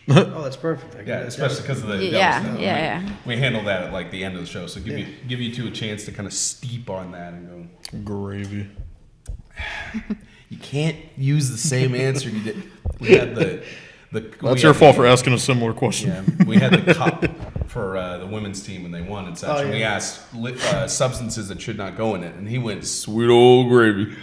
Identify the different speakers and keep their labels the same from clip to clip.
Speaker 1: Oh, that's perfect.
Speaker 2: Yeah, especially because of the
Speaker 3: Yeah.
Speaker 2: We handle that at like the end of the show, so give you two a chance to kind of steep on that and go
Speaker 4: Gravy.
Speaker 2: You can't use the same answer you did. We had the
Speaker 4: That's your fault for asking a similar question.
Speaker 2: Yeah, we had the cup for the women's team when they won and such.
Speaker 1: Oh,
Speaker 2: And we
Speaker 1: yeah.
Speaker 2: asked substances that should not go in it, and he went sweet old gravy.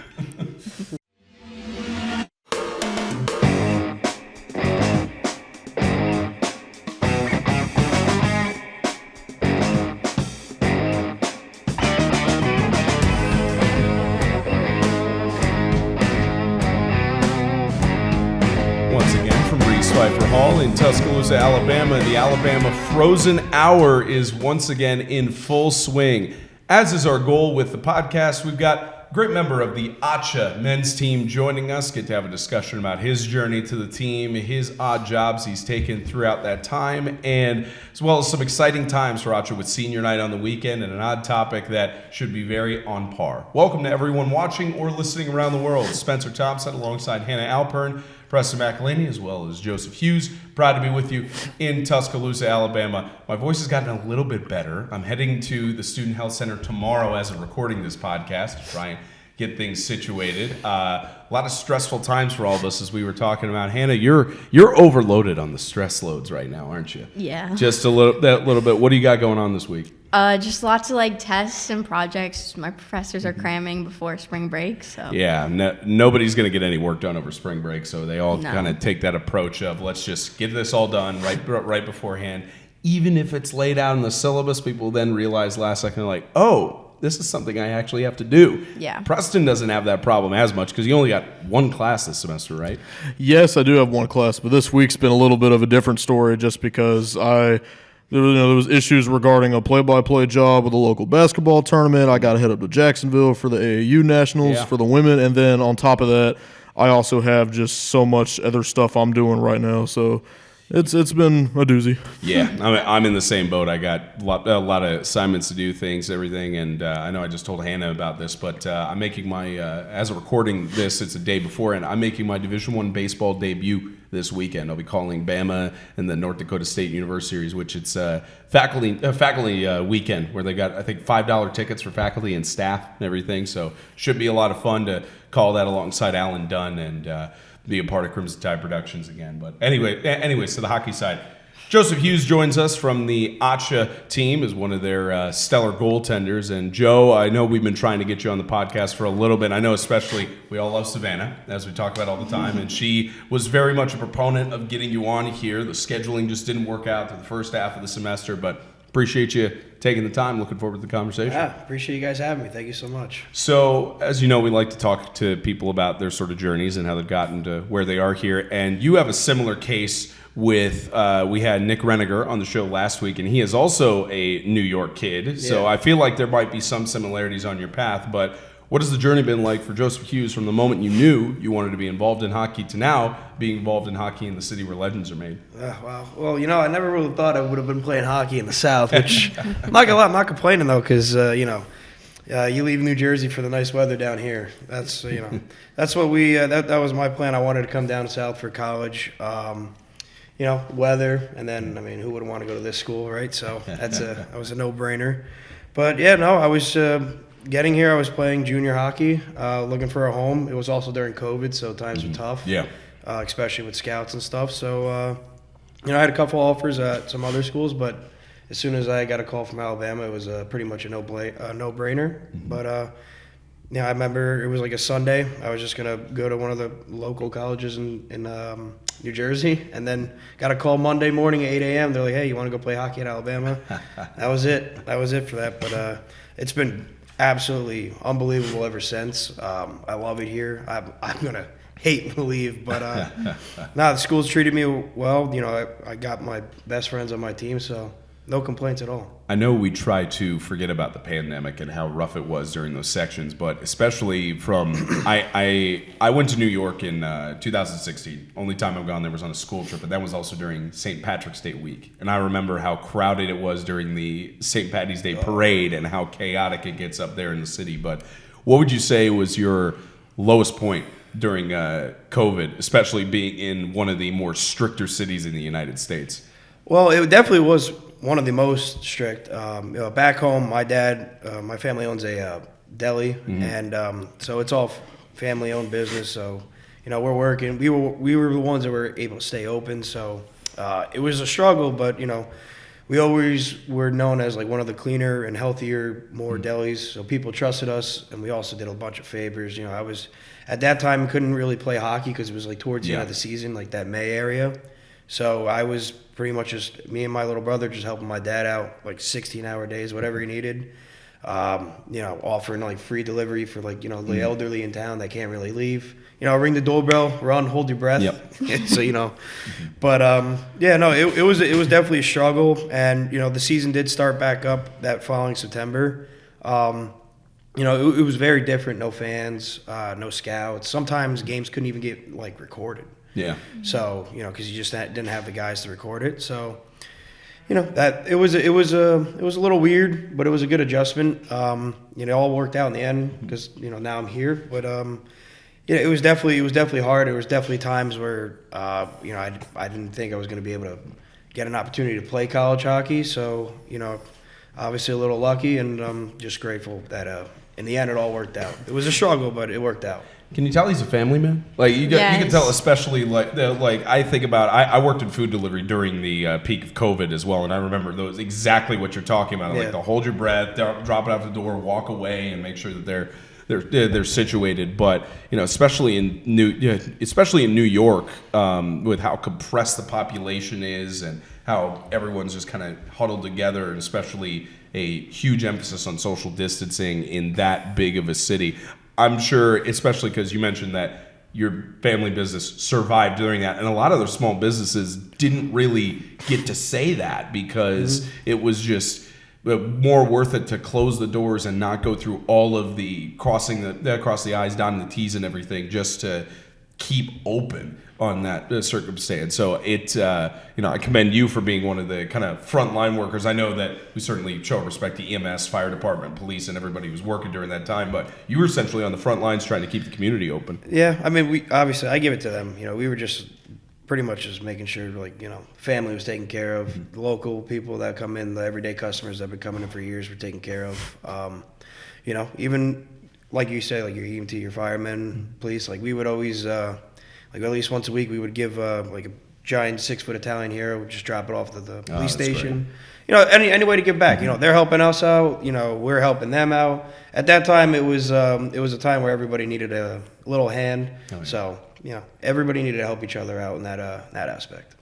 Speaker 2: Once again from Reese Pfeiffer Hall in Tuscaloosa, Alabama, the Alabama Frozen Hour is once again in full swing. As is our goal with the podcast, we've got a great member of the ACHA men's team joining us. Get to have a discussion about his journey to the team, his odd jobs he's taken throughout that time, and as well as some exciting times for ACHA with senior night on the weekend and an odd topic that should be very on par. Welcome to everyone watching or listening around the world. Spencer Tomsett alongside Hannah Alpern, Preston McAlhany, as well as Joseph Hughes. Proud to be with you in Tuscaloosa, Alabama. My voice has gotten a little bit better. I'm heading to the Student Health Center tomorrow as of recording this podcast to try and get things situated. A lot of stressful times for all of us, as we were talking about. Hannah, you're overloaded on the stress loads right now, aren't you?
Speaker 3: Yeah.
Speaker 2: Just a little bit. What do you got going on this week?
Speaker 3: Just lots of tests and projects. My professors are cramming before spring break, so.
Speaker 2: Yeah, nobody's going to get any work done over spring break, so they all
Speaker 3: No.
Speaker 2: kind of take that approach of let's just get this all done right beforehand. Even if it's laid out in the syllabus, people then realize last second, like, oh, this is something I actually have to do.
Speaker 3: Yeah.
Speaker 2: Preston doesn't have that problem as much because you only got one class this semester, right?
Speaker 4: Yes, I do have one class, but this week's been a little bit of a different story just because there was issues regarding a play-by-play job with a local basketball tournament. I got to head up to Jacksonville for the AAU Nationals for the women, and then on top of that, I also have just so much other stuff I'm doing right now. So it's been a doozy.
Speaker 2: Yeah, I'm in the same boat. I got a lot of assignments to do, things, everything, and I know I just told Hannah about this, but I'm making my as of recording this, it's a day before, and I'm making my Division I baseball debut this weekend. I'll be calling Bama and the North Dakota State University Series, which it's faculty weekend where they got, I think, $5 tickets for faculty and staff and everything. So should be a lot of fun to call that alongside Alan Dunn and be a part of Crimson Tide Productions again. But anyways, to the hockey side. Joseph Hughes joins us from the ACHA team as one of their stellar goaltenders. And Joe, I know we've been trying to get you on the podcast for a little bit. I know especially we all love Savannah, as we talk about all the time. And she was very much a proponent of getting you on here. The scheduling just didn't work out through the first half of the semester. But appreciate you taking the time. Looking forward to the conversation.
Speaker 1: Yeah, appreciate you guys having me. Thank you so much.
Speaker 2: So, as you know, we like to talk to people about their sort of journeys and how they've gotten to where they are here. And you have a similar case with, we had Nick Reniger on the show last week, and he is also a New York kid. So I feel like there might be some similarities on your path. But what has the journey been like for Joseph Hughes from the moment you knew you wanted to be involved in hockey to now being involved in hockey in the city where legends are made?
Speaker 1: Wow. Well, I never really thought I would have been playing hockey in the South, which I'm not gonna lie, I'm not complaining though, because you leave New Jersey for the nice weather down here. That's that's what that was my plan. I wanted to come down south for college. Weather, and then who wouldn't want to go to this school, right? So that was a no-brainer. But I was getting here. I was playing junior hockey, looking for a home. It was also during COVID, so times were tough. Yeah. Especially with scouts and stuff. So I had a couple offers at some other schools, but as soon as I got a call from Alabama, it was pretty much a no-brainer. But I remember it was like a Sunday. I was just gonna go to one of the local colleges in New Jersey, and then got a call Monday morning at 8 a.m. They're like, "Hey, you want to go play hockey at Alabama?" That was it. That was it for that. But it's been absolutely unbelievable ever since. I love it here. I'm gonna hate to leave, but the school's treated me well. I got my best friends on my team, so no complaints at all.
Speaker 2: I know we try to forget about the pandemic and how rough it was during those sections, but especially from I went to New York in 2016. Only time I've gone there was on a school trip, but that was also during St. Patrick's Day week. And I remember how crowded it was during the St. Patty's Day parade and how chaotic it gets up there in the city. But what would you say was your lowest point during COVID, especially being in one of the more stricter cities in the United States?
Speaker 1: Well, it definitely was one of the most strict. Back home, my family owns a deli, and so it's all family-owned business. So, we're working. We were the ones that were able to stay open. So it was a struggle, but we always were known as like one of the cleaner and healthier, more delis. So people trusted us, and we also did a bunch of favors. I was at that time couldn't really play hockey because it was like towards the end of the season, like that May area. So I was pretty much just me and my little brother just helping my dad out, like 16-hour days, whatever he needed. Offering like free delivery for like the elderly in town that can't really leave. Ring the doorbell, run, hold your breath.
Speaker 2: Yep.
Speaker 1: So but it was definitely a struggle, and the season did start back up that following September. It was very different. No fans, no scouts. Sometimes games couldn't even get like recorded.
Speaker 2: Yeah.
Speaker 1: So because you just didn't have the guys to record it. So that it was a little weird, but it was a good adjustment. It all worked out in the end because now I'm here. But it was definitely hard. There was definitely times where I didn't think I was going to be able to get an opportunity to play college hockey. So obviously a little lucky, and I'm just grateful that in the end it all worked out. It was a struggle, but it worked out.
Speaker 2: Can you tell he's a family man? Like you can tell, especially like I think about. I worked in food delivery during the peak of COVID as well, and I remember those exactly what you're talking about. Like the hold your breath, drop it out the door, walk away, and make sure that they're situated. But especially in New York, with how compressed the population is and how everyone's just kind of huddled together, and especially a huge emphasis on social distancing in that big of a city. I'm sure, especially because you mentioned that your family business survived during that, and a lot of those small businesses didn't really get to say that because it was just more worth it to close the doors and not go through all of the crossing the I's, dotting the T's and everything just to keep open on that circumstance. So I commend you for being one of the kind of frontline workers. I know that we certainly show respect to EMS, fire department, police, and everybody who was working during that time, but you were essentially on the front lines trying to keep the community open.
Speaker 1: Yeah, I mean, I give it to them. We were just pretty much just making sure, like, family was taken care of. The local people that come in, the everyday customers that have been coming in for years were taken care of. Even like you say, like your EMT, your firemen, police, like we would always, like at least once a week, we would give like a giant 6-foot Italian hero, we'd just drop it off to the police station. Great. Any way to give back. They're helping us out. We're helping them out. At that time, it was a time where everybody needed a little hand. Oh, yeah. So everybody needed to help each other out in that aspect.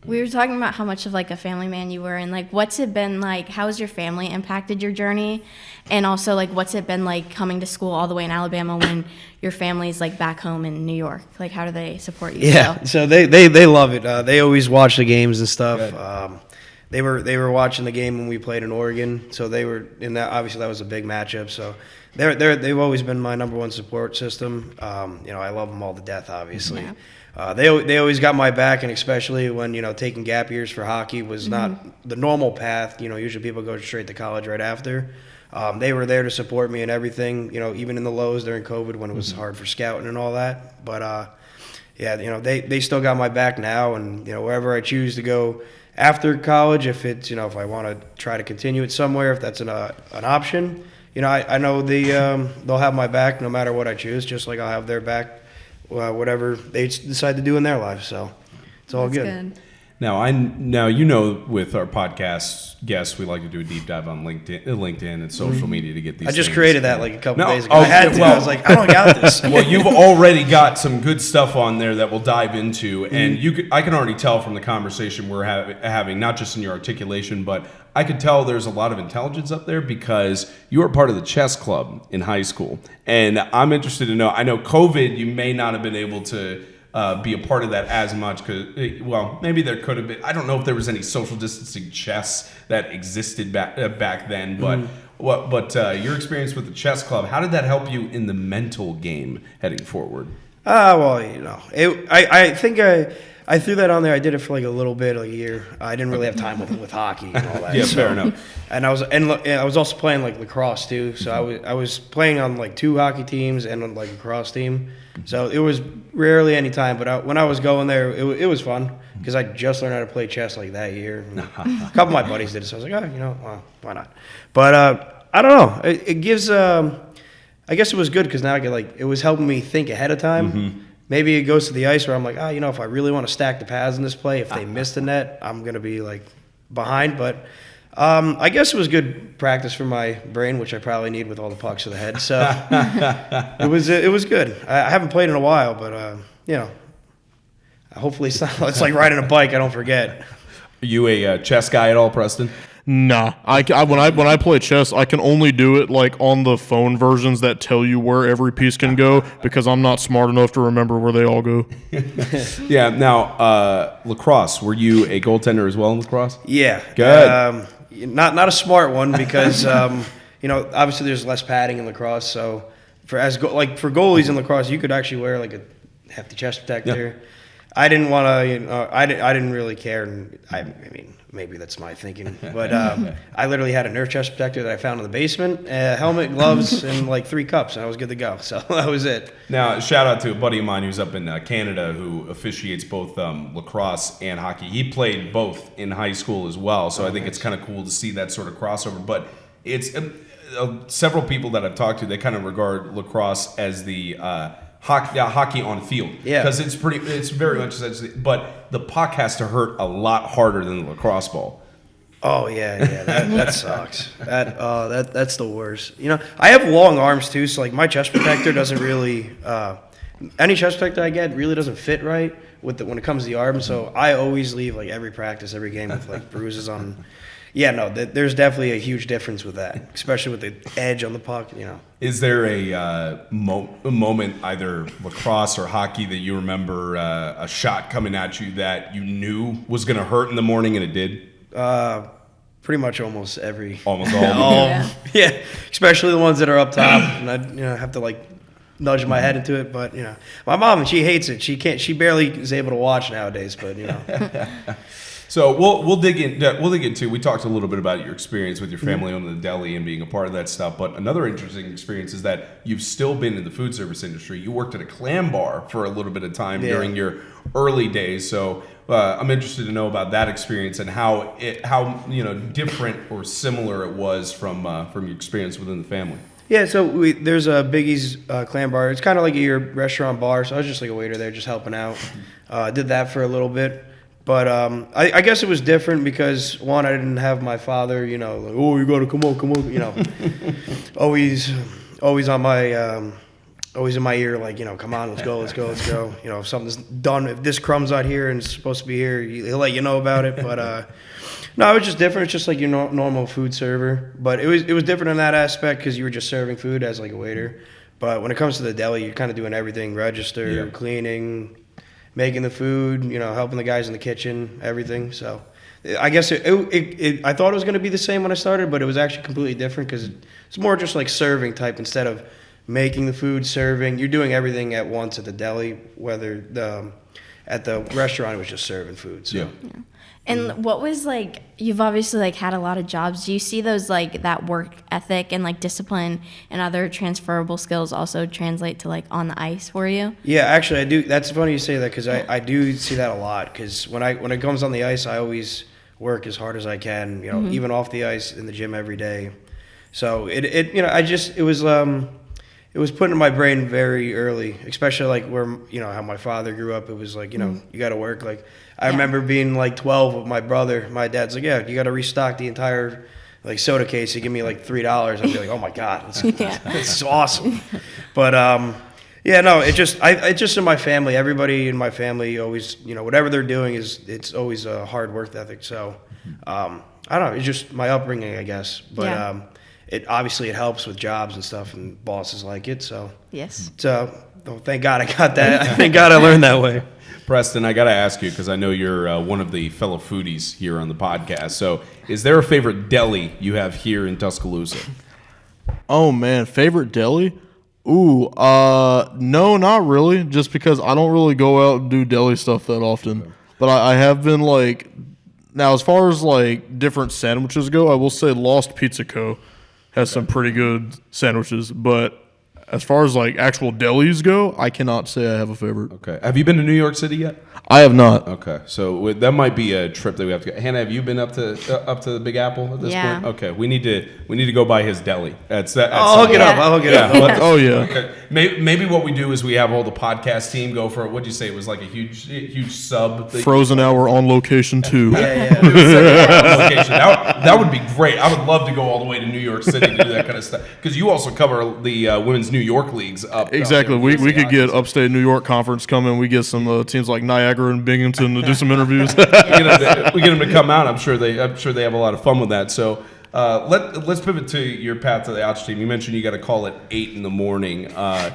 Speaker 3: We were talking about how much of like a family man you were, and like what's it been like? How has your family impacted your journey? And also like what's it been like coming to school all the way in Alabama when your family's like back home in New York? Like how do they support you?
Speaker 1: Yeah, so they love it. They always watch the games and stuff. They were watching the game when we played in Oregon, so they were in that. Obviously, that was a big matchup. So they've always been my number one support system. I love them all to death, obviously. Yeah. They always got my back, and especially when taking gap years for hockey was not the normal path. Usually people go straight to college right after. They were there to support me and everything. Even in the lows during COVID when it was hard for scouting and all that. But they still got my back now, and wherever I choose to go after college, if it's if I want to try to continue it somewhere, if that's an option, I know they'll have my back no matter what I choose, just like I'll have their back. Whatever they decide to do in their lives, so it's all good.
Speaker 2: Now, with our podcast guests, we like to do a deep dive on LinkedIn and social media to get these.
Speaker 1: I just
Speaker 2: things.
Speaker 1: created that like a couple days ago. I was like, I don't got this.
Speaker 2: Well, you've already got some good stuff on there that we'll dive into, and I can already tell from the conversation we're having, not just in your articulation, but I could tell there's a lot of intelligence up there because you were part of the chess club in high school. And I'm interested to know, I know COVID, you may not have been able to be a part of that as much because, maybe there could have been. I don't know if there was any social distancing chess that existed back then, but your experience with the chess club, how did that help you in the mental game heading forward?
Speaker 1: I think I threw that on there. I did it for like a little bit, like a year. I didn't really have time with hockey and all that.
Speaker 2: Yeah, fair enough.
Speaker 1: And I was also playing like lacrosse too. So I was playing on like 2 hockey teams and on like a lacrosse team. So it was rarely any time. But when I was going there, it was fun because I just learned how to play chess like that year. And a couple of my buddies did it, so I was like, well, why not? But I don't know. It gives. I guess it was good because now I get it was helping me think ahead of time.
Speaker 2: Mm-hmm.
Speaker 1: Maybe it goes to the ice where I'm like, if I really want to stack the pads in this play, if they miss the net, I'm going to be like behind. But I guess it was good practice for my brain, which I probably need with all the pucks to the head. So it was good. I haven't played in a while, but hopefully it's like riding a bike. I don't forget.
Speaker 2: Are you a chess guy at all, Preston?
Speaker 4: Nah, when I play chess, I can only do it like on the phone versions that tell you where every piece can go because I'm not smart enough to remember where they all go.
Speaker 2: Yeah. Now, lacrosse. Were you a goaltender as well in lacrosse?
Speaker 1: Yeah.
Speaker 2: Good.
Speaker 1: Not a smart one because obviously there's less padding in lacrosse. So for goalies in lacrosse, you could actually wear like a hefty chest protector. Yeah. I didn't want to. I didn't really care. And I mean, maybe that's my thinking, but I literally had a Nerf chest protector that I found in the basement, a helmet, gloves, and like 3 cups, and I was good to go. So that was it.
Speaker 2: Now, shout out to a buddy of mine who's up in Canada who officiates both lacrosse and hockey. He played both in high school as well, so I think it's kind of cool to see that sort of crossover. But it's several people that I've talked to, they kind of regard lacrosse as the hockey on field.
Speaker 1: Yeah.
Speaker 2: Because it's very much, but the puck has to hurt a lot harder than the lacrosse ball.
Speaker 1: Oh yeah, that sucks. That's the worst. I have long arms too, so like my chest protector doesn't really any chest protector I get really doesn't fit right when it comes to the arm. So I always leave like every practice, every game with like bruises on. Yeah, no, there's definitely a huge difference with that, especially with the edge on the puck.
Speaker 2: Is there a moment, either lacrosse or hockey, that you remember a shot coming at you that you knew was going to hurt in the morning and it did?
Speaker 1: Pretty much almost all of
Speaker 2: them.
Speaker 1: Yeah, especially the ones that are up top, and I have to like nudge my head into it. But my mom, she hates it. She barely is able to watch nowadays. But
Speaker 2: So we'll dig into. We talked a little bit about your experience with your family owning the deli and being a part of that stuff. But another interesting experience is that you've still been in the food service industry. You worked at a clam bar for a little bit of time during your early days. So I'm interested to know about that experience and how different or similar it was from your experience within the family.
Speaker 1: Yeah, so there's a Biggie's clam bar. It's kind of like your restaurant bar. So I was just like a waiter there, just helping out. Did that for a little bit. But I guess it was different because, one, I didn't have my father, like, oh, you got to come on, always on my, always in my ear, like, come on, let's go. If something's done, if this crumb's out here and it's supposed to be here, he'll let you know about it. But no, it was just different. It's just like your normal food server. But it was different in that aspect because you were just serving food as like a waiter. But when it comes to the deli, you're kind of doing everything: register, cleaning, making the food, helping the guys in the kitchen, everything. So I guess I thought it was going to be the same when I started, but it was actually completely different because it's more just like serving type instead of making the food, serving. You're doing everything at once at the deli, whether at the restaurant it was just serving food. So.
Speaker 3: Yeah. And what was you've obviously had a lot of jobs. Do you see those that work ethic and discipline and other transferable skills also translate to on the ice for you?
Speaker 1: Yeah, actually I do. That's funny you say that because I do see that a lot because when it comes on the ice, I always work as hard as I can, even off the ice in the gym every day. So it was put in my brain very early, especially where, how my father grew up. It was you got to work. I remember being 12 with my brother. My dad's like, yeah, you got to restock the entire soda case. You give me $3. I'd be like, oh my God, it's awesome. But it's just in my family. Everybody in my family always, whatever they're doing it's always a hard work ethic. So I don't know. It's just my upbringing, I guess. But it obviously it helps with jobs and stuff, and bosses like it. So
Speaker 3: yes.
Speaker 1: So thank God I got that. Thank God I learned that way.
Speaker 2: Preston, I got to ask you because I know you're one of the fellow foodies here on the podcast. So, is there a favorite deli you have here in Tuscaloosa?
Speaker 4: Oh man, favorite deli? No, not really. Just because I don't really go out and do deli stuff that often. Okay. But I have been like, now as far as like different sandwiches go, I will say Lost Pizza Co. has some pretty good sandwiches. But as far as like actual delis go, I cannot say I have a favorite.
Speaker 2: Okay. Have you been to New York City yet?
Speaker 4: I have not.
Speaker 2: Okay, so that might be a trip that we have to go. Hannah, have you been up to the Big Apple at this point? Okay, we need to go by his deli.
Speaker 1: I'll hook it up. I'll hook it up.
Speaker 4: Oh yeah.
Speaker 2: Okay. Maybe what we do is we have all the podcast team go for it. What'd you say? It was like a huge sub.
Speaker 4: Frozen hour on location too.
Speaker 1: Yeah.
Speaker 2: Location. That would be great. I would love to go all the way to New York City to do that kind of stuff because you also cover the women's New York leagues up.
Speaker 4: Exactly. We could get upstate New York conference coming. We get some teams like Niagara and Binghamton to do some interviews.
Speaker 2: We get them to come out. I'm sure they have a lot of fun with that. So let's pivot to your path to the ACHA team. You mentioned you got a call at 8 in the morning. I'm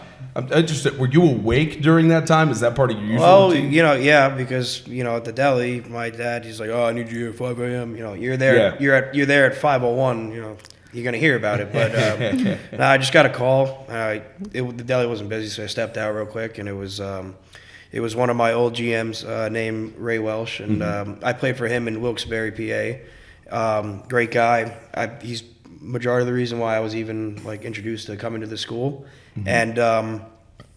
Speaker 2: interested. Were you awake during that time? Is that part of your usual routine?
Speaker 1: Yeah, because at the deli, my dad, he's like, "Oh, I need you at 5 a.m." You're there. Yeah. You're there at 5:01. You're gonna hear about it. But I just got a call. The deli wasn't busy, so I stepped out real quick, and it was one of my old GMs named Ray Welsh, and I played for him in Wilkes-Barre, PA. Great guy. He's majority of the reason why I was even like introduced to coming to the school. And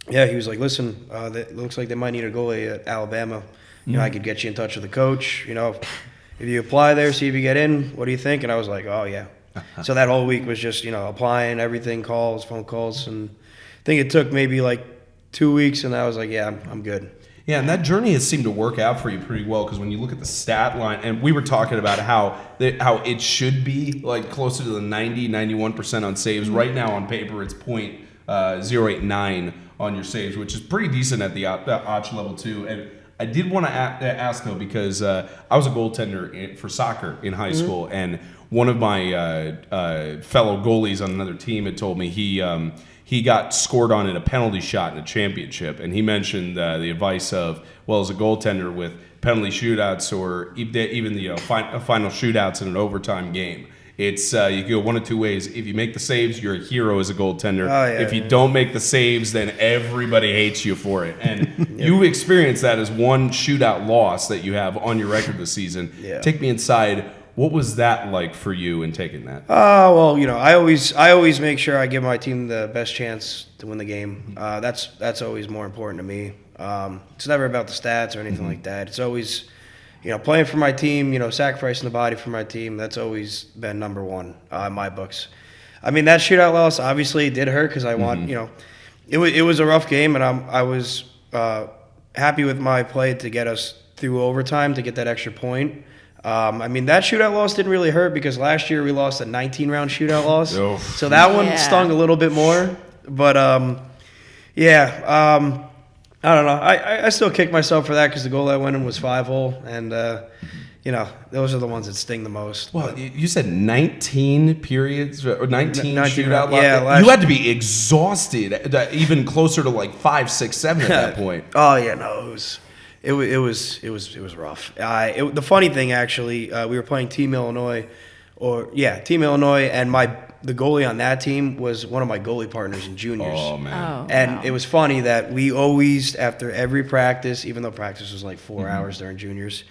Speaker 1: he was like, "Listen, it looks like they might need a goalie at Alabama. I could get you in touch with the coach. If you apply there, see if you get in. What do you think?" And I was like, "Oh yeah." So that whole week was just applying, everything, calls, phone calls, and I think it took maybe like 2 weeks, and I was like, "Yeah, I'm good."
Speaker 2: Yeah, and that journey has seemed to work out for you pretty well because when you look at the stat line, and we were talking about how it should be like closer to the 91% on saves. Right now on paper, it's .089 on your saves, which is pretty decent at the ACHA level too. And I did want to ask though because I was a goaltender for soccer in high school, and one of my fellow goalies on another team had told me he got scored on in a penalty shot in a championship, and he mentioned the advice of, well, as a goaltender with penalty shootouts or even the final shootouts in an overtime game, it's you go one of two ways. If you make the saves, you're a hero as a goaltender. If you don't make the saves, then everybody hates you for it. And you've experienced that as one shootout loss that you have on your record this season. Take me inside. What was that like for you in taking that?
Speaker 1: Well, I always make sure I give my team the best chance to win the game. That's always more important to me. It's never about the stats or anything like that. It's always, playing for my team, sacrificing the body for my team. That's always been number one in my books. I mean, that shootout loss obviously did hurt because I want, it was a rough game, and I was happy with my play to get us through overtime to get that extra point. I mean, that shootout loss didn't really hurt because last year we lost a 19-round shootout loss. So that one stung a little bit more. But, I don't know. I still kick myself for that because the goal I went in was 5-hole. And, those are the ones that sting the most.
Speaker 2: Well, you said 19 periods or 19 shootout loss?
Speaker 1: Yeah.
Speaker 2: You had to be exhausted, even closer to like 5, 6, 7 at that point.
Speaker 1: Oh, yeah, no, it was rough. The funny thing, actually, we were playing Team Illinois, and the goalie on that team was one of my goalie partners in juniors.
Speaker 2: Oh man!
Speaker 1: It was funny that we always, after every practice, even though practice was like 4 hours during juniors,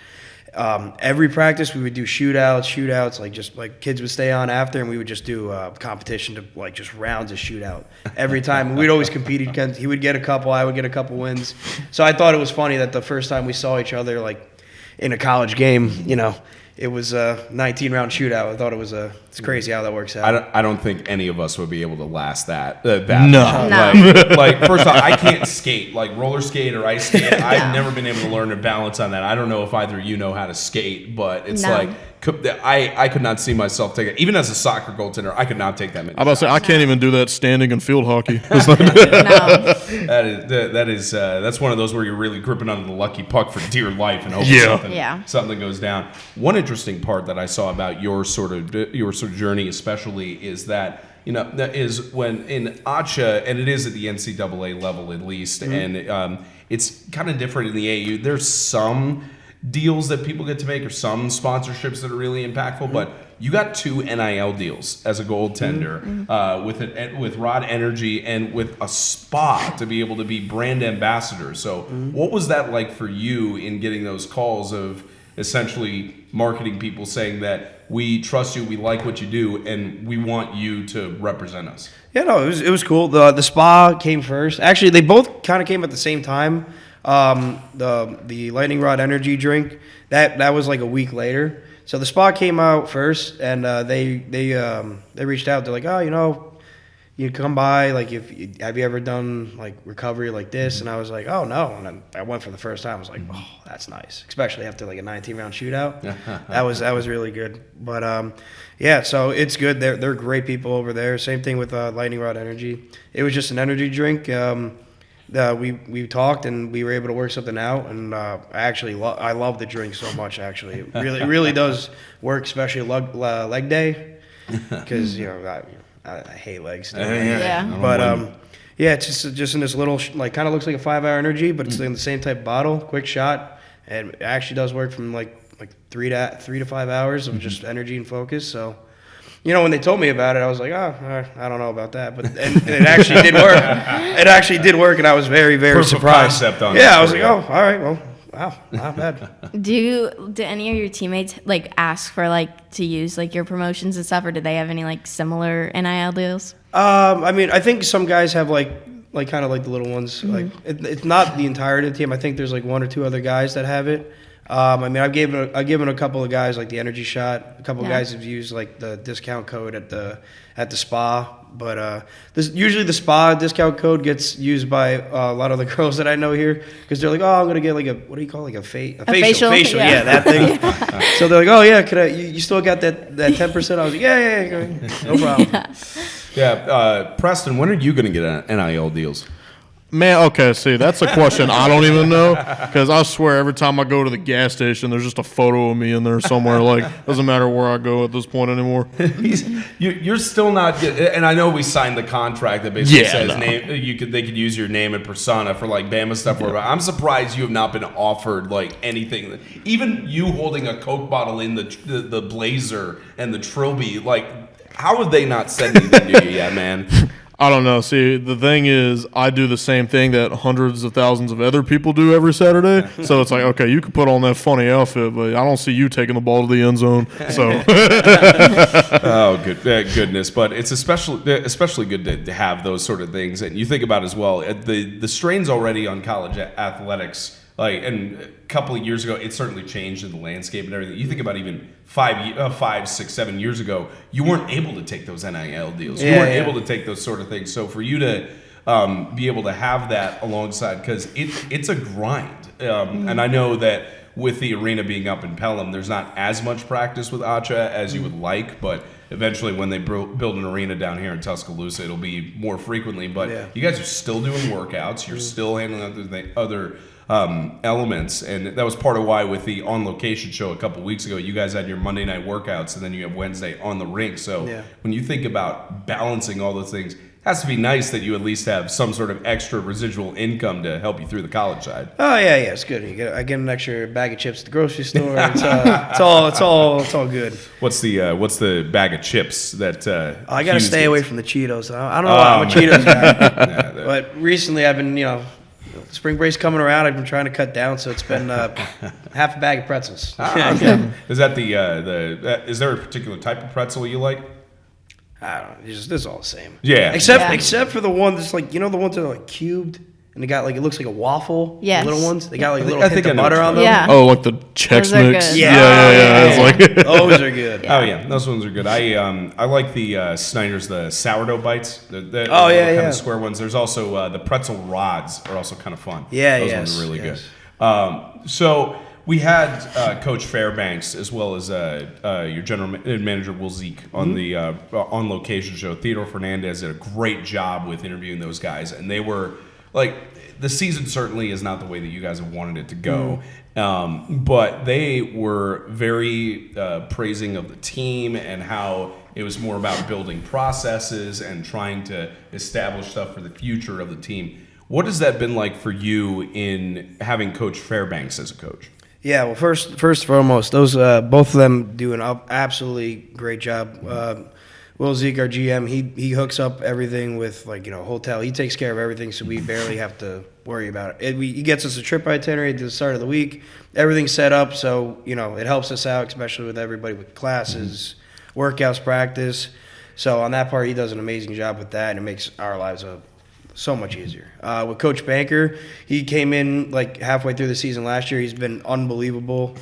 Speaker 1: every practice we would do shootouts, like just like kids would stay on after, and we would just do competition to like just rounds of shootout every time. We'd always compete against. He would get a couple, I would get a couple wins. So I thought it was funny that the first time we saw each other like in a college game, it was a 19-round shootout. I thought it's crazy how that works out.
Speaker 2: I don't think any of us would be able to last that.
Speaker 4: No.
Speaker 2: Like first off, I can't skate, like roller skate or ice skate. I've never been able to learn to balance on that. I don't know if either of you know how to skate, but it's like I could not see myself take it. Even as a soccer goaltender, I could not take that many
Speaker 4: I'm about to say, I can't even do that standing in field hockey.
Speaker 2: That's one of those where you're really gripping onto the lucky puck for dear life and hoping something goes down. One interesting part that I saw about your sort of journey, especially, is that that is when in ACHA, and it is at the NCAA level at least, and it's kind of different in the AU. There's some deals that people get to make, or some sponsorships that are really impactful. But you got 2 NIL deals as a goaltender with Rod Energy and with a spa to be able to be brand ambassador. So what was that like for you in getting those calls of essentially marketing people saying that we trust you, we like what you do, and we want you to represent us?
Speaker 1: Yeah, no, it was cool. The spa came first. Actually, they both kind of came at the same time. The lightning rod energy drink that was like a week later. So the spa came out first, and they reached out. They're like, oh, you come by, like, have you ever done like recovery like this? And I was like, oh no. And I went for the first time. I was like, oh, that's nice, especially after like a 19-round shootout. that was really good. But yeah, so it's good. They're great people over there. Same thing with Lightning Rod Energy. It was just an energy drink. We talked and we were able to work something out, and I love the drink so much. Actually, it really does work, especially leg day, because I hate legs.
Speaker 3: Yeah.
Speaker 1: But yeah, it's just in this little kind of looks like a 5-hour energy, but it's in the same type bottle, quick shot, and it actually does work from like 3 to 5 hours of just energy and focus. So. When they told me about it, I was like, oh, I don't know about that. But and it actually did work. It actually did work, and I was very, very
Speaker 2: Proof of
Speaker 1: surprised.
Speaker 2: concept on
Speaker 1: yeah,
Speaker 2: it,
Speaker 1: I was like,
Speaker 2: yeah.
Speaker 1: oh, all right, well, wow, not bad.
Speaker 3: Do any of your teammates like ask for like to use like your promotions and stuff, or do they have any like similar NIL deals?
Speaker 1: I mean, I think some guys have like kind of like the little ones. Like it's not the entirety of the team. I think there's like 1 or 2 other guys that have it. I mean, I've given a couple of guys like the energy shot. A couple of guys have used like the discount code at the spa. But usually the spa discount code gets used by a lot of the girls that I know here, because they're like, oh, I'm gonna get like what do you call it? Like a facial,
Speaker 3: yeah.
Speaker 1: that thing. So they're like, oh yeah, could I? You still got that 10%? I was like, yeah, no problem.
Speaker 2: Yeah, Preston, when are you going to get NIL deals?
Speaker 4: Man, okay, see, that's a question I don't even know, because I swear every time I go to the gas station, there's just a photo of me in there somewhere. Like, doesn't matter where I go at this point anymore.
Speaker 2: You're still not, and I know we signed the contract that basically says
Speaker 4: no.
Speaker 2: they could use your name and persona for like Bama stuff. Or I'm surprised you have not been offered like anything. Even you holding a Coke bottle in the blazer and the trilby, like how would they not send anything to you yet, man?
Speaker 4: I don't know. See, the thing is, I do the same thing that hundreds of thousands of other people do every Saturday. So it's like, okay, you can put on that funny outfit, but I don't see you taking the ball to the end zone. So,
Speaker 2: oh, goodness! But it's especially good to have those sort of things. And you think about as well the strains already on college athletics. Like, and a couple of years ago, it certainly changed in the landscape and everything. You think about even 5, 6, 7 years ago, you weren't able to take those NIL deals. You weren't able to take those sort of things. So for you to be able to have that alongside, because it's a grind. And I know that with the arena being up in Pelham, there's not as much practice with ACHA as you would like, but eventually when they build an arena down here in Tuscaloosa, it'll be more frequently. But you guys are still doing workouts. You're still handling other elements, and that was part of why with the On Location show a couple weeks ago, you guys had your Monday night workouts, and then you have Wednesday on the rink. So when you think about balancing all those things, it has to be nice that you at least have some sort of extra residual income to help you through the college side.
Speaker 1: Oh yeah, it's good. I get an extra bag of chips at the grocery store. It's all good.
Speaker 2: What's the bag of chips that?
Speaker 1: I gotta stay away from the Cheetos. I don't know why I'm a Cheetos guy, but recently I've been spring break's coming around. I've been trying to cut down, so it's been half a bag of pretzels.
Speaker 2: Okay. Is that is there a particular type of pretzel you like?
Speaker 1: I don't know. It's all the same.
Speaker 2: Yeah.
Speaker 1: Except for the one that's like, the ones that are like cubed and they got like, it looks like a waffle.
Speaker 3: Yes.
Speaker 1: The little ones. They got like a little
Speaker 2: I
Speaker 1: hint
Speaker 2: think
Speaker 1: of
Speaker 2: I know
Speaker 1: butter
Speaker 2: which
Speaker 1: on
Speaker 2: one.
Speaker 1: them.
Speaker 3: Yeah.
Speaker 4: oh, like the Chex
Speaker 3: Those are
Speaker 4: Mix.
Speaker 3: good.
Speaker 4: Yeah. It's like
Speaker 1: Those are good.
Speaker 2: Oh yeah, those ones are good. I like the Snyder's, the sourdough bites. The kind of square ones. There's also the pretzel rods are also kind of fun. Those ones are really good. So we had Coach Fairbanks as well as your general manager Will Zeke on the On Location show. Theodore Fernandez did a great job with interviewing those guys, and they were like, the season certainly is not the way that you guys have wanted it to go, but they were very praising of the team and how it was more about building processes and trying to establish stuff for the future of the team. What has that been like for you in having Coach Fairbanks as a coach?
Speaker 1: Yeah, well, first and foremost, those both of them do an absolutely great job. Will Zeke, our GM, he hooks up everything with hotel. He takes care of everything, so we barely have to worry about it. He gets us a trip itinerary at the start of the week. Everything's set up, so it helps us out, especially with everybody with classes, workouts, practice. So on that part, he does an amazing job with that, and it makes our lives so much easier. With Coach Banker, he came in like halfway through the season last year. He's been unbelievable.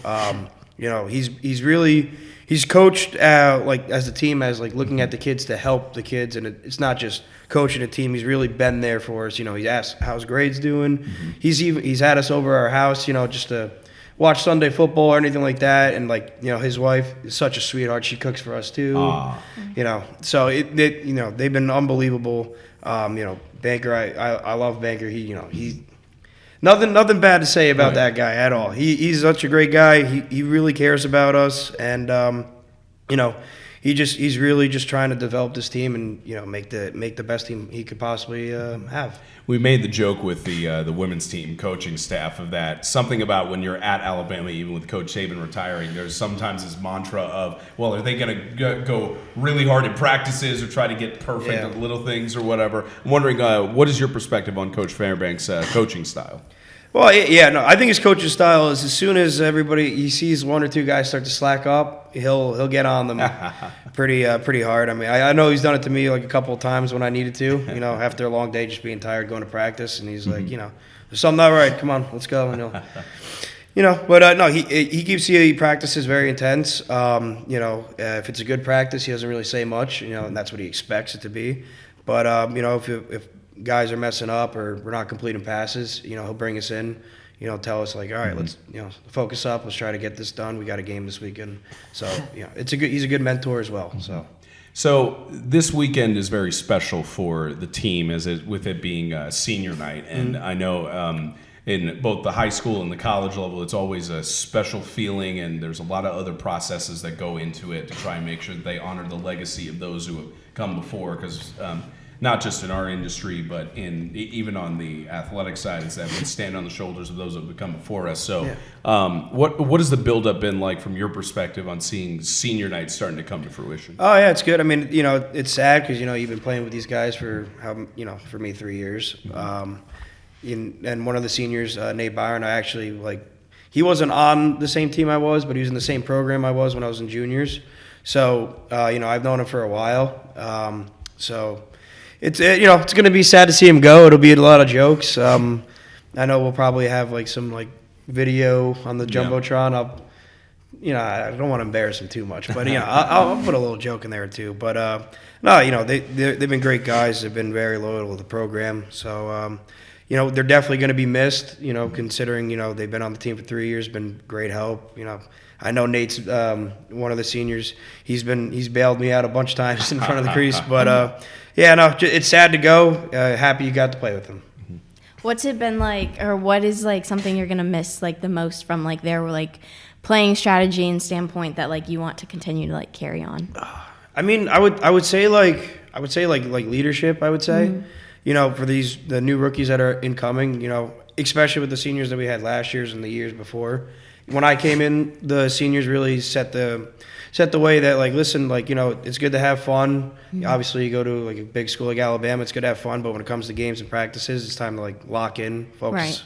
Speaker 1: He's coached as a team, as looking at the kids to help the kids, and it's not just coaching a team. He's really been there for us. He asked how's grades doing. He's had us over our house, just to watch Sunday football or anything like that. And his wife is such a sweetheart. She cooks for us too. So they've been unbelievable. Banker, I love Banker. He nothing bad to say about that guy at all. He's such a great guy. He really cares about us, and he's really just trying to develop this team and make the best team he could possibly have.
Speaker 2: We made the joke with the women's team coaching staff of that. Something about when you're at Alabama, even with Coach Saban retiring, there's sometimes this mantra of, well, are they going to go really hard in practices or try to get perfect at little things or whatever? I'm wondering, what is your perspective on Coach Fairbank's coaching style?
Speaker 1: Well, I think his coaching style is as soon as he sees one or two guys start to slack up, he'll get on them pretty hard. I mean, I know he's done it to me a couple of times when I needed to, after a long day just being tired going to practice, and he's like, there's something not right. Come on, let's go. And no, he keeps the practices very intense. If it's a good practice, he doesn't really say much, and that's what he expects it to be. But if guys are messing up or we're not completing passes, he'll bring us in, tell us all right, let's focus up, let's try to get this done. We got a game this weekend. So he's a good mentor as well.
Speaker 2: So this weekend is very special for the team, with it being senior night, and I know in both the high school and the college level, it's always a special feeling, and there's a lot of other processes that go into it to try and make sure that they honor the legacy of those who have come before, because not just in our industry, but even on the athletic side, is that we stand on the shoulders of those that have come before us. So what has the buildup been like from your perspective on seeing senior night starting to come to fruition?
Speaker 1: Oh, yeah, it's good. I mean, it's sad because, you've been playing with these guys for, for me, 3 years. And one of the seniors, Nate Byron, I actually, he wasn't on the same team I was, but he was in the same program I was when I was in juniors. So, I've known him for a while. It's it's going to be sad to see him go. It'll be a lot of jokes. I know we'll probably have some video on the jumbotron. I don't want to embarrass him too much, but I'll put a little joke in there too. But no, they've been great guys. They've been very loyal to the program. So they're definitely going to be missed. Considering they've been on the team for 3 years, been great help. I know Nate's one of the seniors. He's bailed me out a bunch of times in front of the crease, but. It's sad to go. Happy you got to play with him.
Speaker 3: What's it been like, or what is something you're gonna miss the most from their playing strategy and standpoint that you want to continue to carry on?
Speaker 1: I mean, I would say leadership. I would say, for the new rookies that are incoming, especially with the seniors that we had last year's and the years before. When I came in, the seniors really set the way that listen, it's good to have fun. Obviously, you go to a big school like Alabama, it's good to have fun, but when it comes to games and practices, it's time to lock in, focus.
Speaker 3: Right.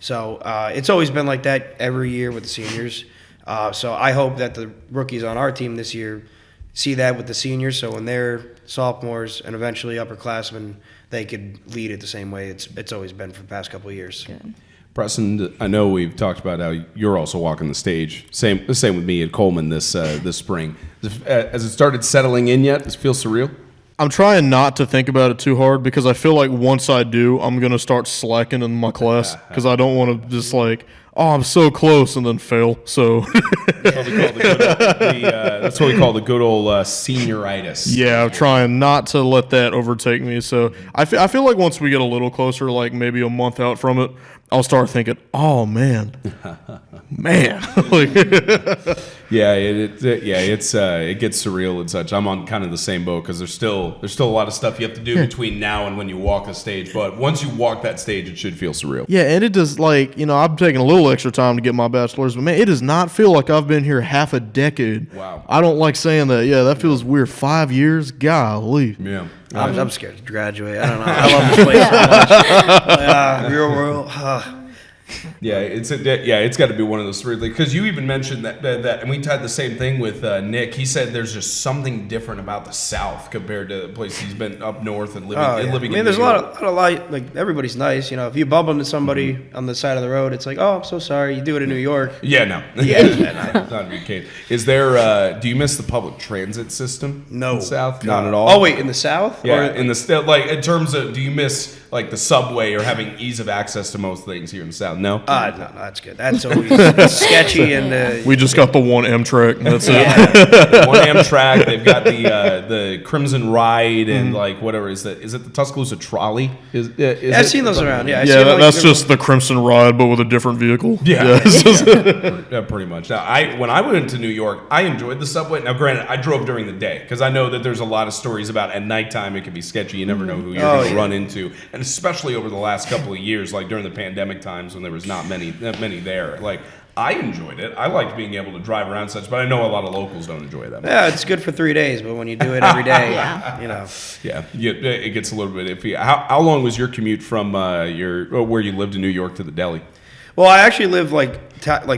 Speaker 1: So it's always been like that every year with the seniors. So I hope that the rookies on our team this year see that with the seniors, so when they're sophomores and eventually upperclassmen, they could lead it the same way it's always been for the past couple of years.
Speaker 3: Good.
Speaker 2: Preston, I know we've talked about how you're also walking the stage. Same with me at Coleman this spring. Has it started settling in yet? Does it feel surreal?
Speaker 4: I'm trying not to think about it too hard because I feel like once I do, I'm going to start slacking in my class because I don't want to just I'm so close and then fail. So
Speaker 2: that's what we call the good old senioritis.
Speaker 4: Yeah, I'm trying not to let that overtake me. So I feel like once we get a little closer, maybe a month out from it, I'll start thinking, oh man, like,
Speaker 2: it gets surreal and such. I'm on kind of the same boat because there's still a lot of stuff you have to do between now and when you walk the stage. But once you walk that stage, it should feel surreal.
Speaker 4: yeah, and it does, like, I'm taking a little extra time to get my bachelor's, but man, it does not feel like I've been here half a decade.
Speaker 2: Wow.
Speaker 4: I don't like saying that. Yeah, that feels weird. 5 years, golly.
Speaker 2: Yeah.
Speaker 1: I'm scared to graduate. I don't know. I love this place so much. Real world.
Speaker 2: Yeah, it's got to be one of those three. Because you even mentioned that, and we had the same thing with Nick. He said there's just something different about the South compared to the place he's been up north and living.
Speaker 1: There's a lot of like everybody's nice. If you bump into somebody on the side of the road, it's like, oh, I'm so sorry. You do it in New York.
Speaker 2: Yeah, no.
Speaker 1: Yeah.
Speaker 2: Not in UK. Is there? Do you miss the public transit system?
Speaker 1: No.
Speaker 2: In the South, not at all.
Speaker 1: Oh wait, in the South?
Speaker 2: Yeah, in the like in terms of, do you miss like the subway or having ease of access to most things here in the South? No.
Speaker 1: No, that's good. That's always sketchy and.
Speaker 4: We just got the one Amtrak. That's it.
Speaker 2: One Amtrak. They've got the Crimson Ride and like whatever is it the Tuscaloosa trolley?
Speaker 1: I've seen those around. Yeah,
Speaker 4: That's just the Crimson Ride, but with a different vehicle.
Speaker 2: Yeah, pretty much. Now, when I went to New York, I enjoyed the subway. Now, granted, I drove during the day because I know that there's a lot of stories about at nighttime it can be sketchy. You never know who you're going to run into, and especially over the last couple of years, like during the pandemic times when there was not many there. Like, I enjoyed it. I liked being able to drive around such, but I know a lot of locals don't enjoy that much.
Speaker 1: Yeah, it's good for 3 days, but when you do it every day,
Speaker 2: Yeah, it gets a little bit iffy. How long was your commute from where you lived in New York to the deli?
Speaker 1: Well, I actually live like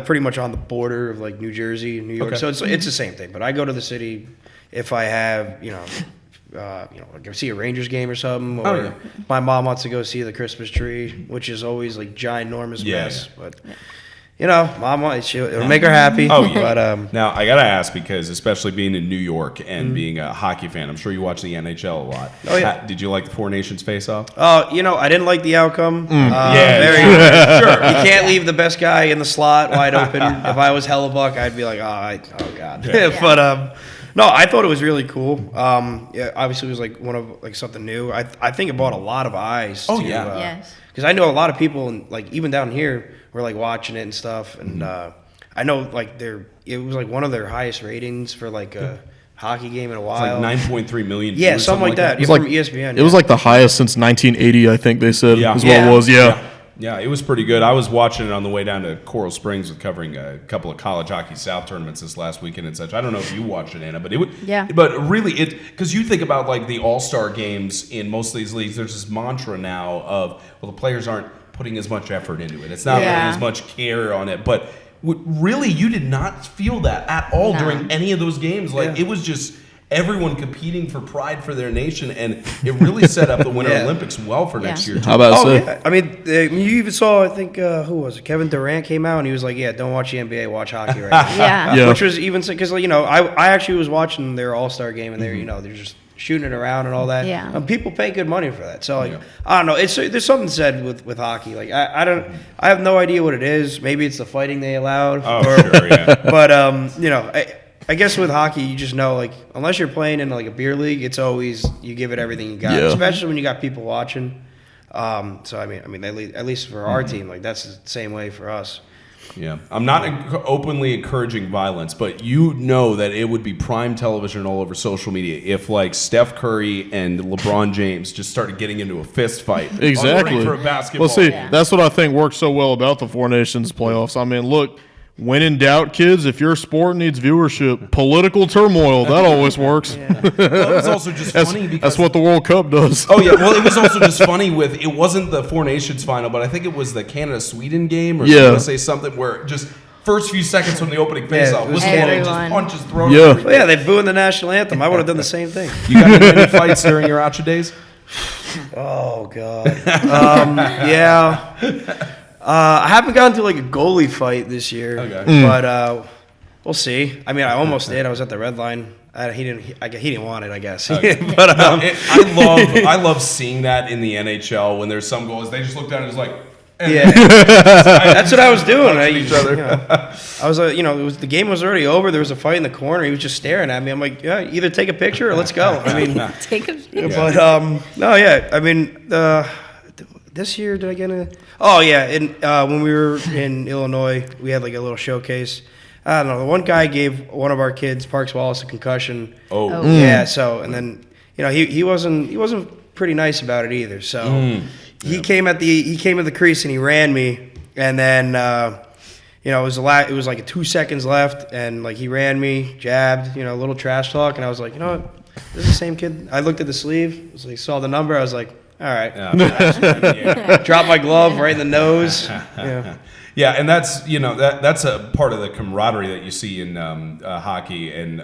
Speaker 1: pretty much on the border of like New Jersey and New York, so it's the same thing. But I go to the city if I have go see a Rangers game or something, or my mom wants to go see the Christmas tree, which is always like ginormous mess. But mom it'll make her happy.
Speaker 2: Oh yeah.
Speaker 1: But
Speaker 2: now I gotta ask, because especially being in New York and being a hockey fan, I'm sure you watch the NHL a lot. Oh yeah. Did you like the Four Nations face-off?
Speaker 1: I didn't like the outcome.
Speaker 2: Sure.
Speaker 1: You can't leave the best guy in the slot wide open. If I was Hellebuck, I'd be like, oh god. Yeah. But no, I thought it was really cool. Obviously it was like one of like something new. I think it brought a lot of eyes.
Speaker 3: Yes.
Speaker 1: Because I know a lot of people, like even down here, were like watching it and stuff, and I know like it was like one of their highest ratings for like a hockey game in a while.
Speaker 2: It's like 9.3 million.
Speaker 1: Yeah, something like that.
Speaker 4: It was
Speaker 1: from
Speaker 4: like
Speaker 1: ESPN.
Speaker 4: It was like the highest since 1980, I think they said.
Speaker 2: Yeah.
Speaker 4: Is what it was. Yeah.
Speaker 2: Yeah, it was pretty good. I was watching it on the way down to Coral Springs with covering a couple of college hockey South tournaments this last weekend and such. I don't know if you watched it, Anna, but it would. Yeah. But really, because you think about like the All-Star games in most of these leagues, there's this mantra now of, well, the players aren't putting as much effort into it. It's not putting as much care on it. But really, you did not feel that at all during any of those games. Like it was just everyone competing for pride for their nation, and it really set up the Winter Olympics well for next year, too.
Speaker 4: How about
Speaker 1: I mean, you even saw, I think, who was it? Kevin Durant came out, and he was like, don't watch the NBA, watch hockey right now. Which was even, because, I actually was watching their All-Star game, and they're just shooting it around and all that. Yeah. And people pay good money for that. So, I don't know. There's something said with hockey. Like, I have no idea what it is. Maybe it's the fighting they allowed.
Speaker 2: Sure, yeah.
Speaker 1: But, I guess with hockey, you just know, like, unless you're playing in, like, a beer league, it's always, you give it everything you got, especially when you got people watching. So, I mean, at least for our team, like, that's the same way for us.
Speaker 2: Yeah. I'm not openly encouraging violence, but you know that it would be prime television all over social media if, like, Steph Curry and LeBron James just started getting into a fist fight.
Speaker 4: Exactly.
Speaker 2: For a basketball.
Speaker 4: Well, see, that's what I think works so well about the Four Nations playoffs. I mean, look, when in doubt, kids, if your sport needs viewership, political turmoil, that always works.
Speaker 2: Well, it was also just funny because
Speaker 4: that's what the World Cup does.
Speaker 2: Oh, yeah. Well, it was also just funny it wasn't the Four Nations final, but I think it was the Canada-Sweden game, or say something where just first few seconds from the opening face-off was just punches thrown.
Speaker 1: Yeah. Well, they booing the national anthem. I would have done the same thing.
Speaker 2: You got into any fights during your ACHA days?
Speaker 1: Oh, God. Yeah. I haven't gotten to like a goalie fight this year, but we'll see. I mean, I almost did. I was at the red line. He didn't want it, I guess.
Speaker 2: Okay. But I love seeing that in the NHL when there's some goals. They just look down and it's like.
Speaker 1: That's what I was doing. I was, the game was already over. There was a fight in the corner. He was just staring at me. I'm like, either take a picture or let's go. I mean,
Speaker 3: take a picture.
Speaker 1: But I mean, this year did I get a? Oh yeah, when we were in Illinois, we had like a little showcase. I don't know. The one guy gave one of our kids, Parks Wallace, a concussion.
Speaker 3: Oh.
Speaker 1: Yeah. So and then he wasn't pretty nice about it either. So he came at the crease and he ran me, and then it was like 2 seconds left, and like he ran me, jabbed, a little trash talk, and I was like, you know what, this is the same kid. I looked at the sleeve, saw the number, I was like, all right, drop my glove right in the nose.
Speaker 2: Yeah, and that's that's a part of the camaraderie that you see in hockey, and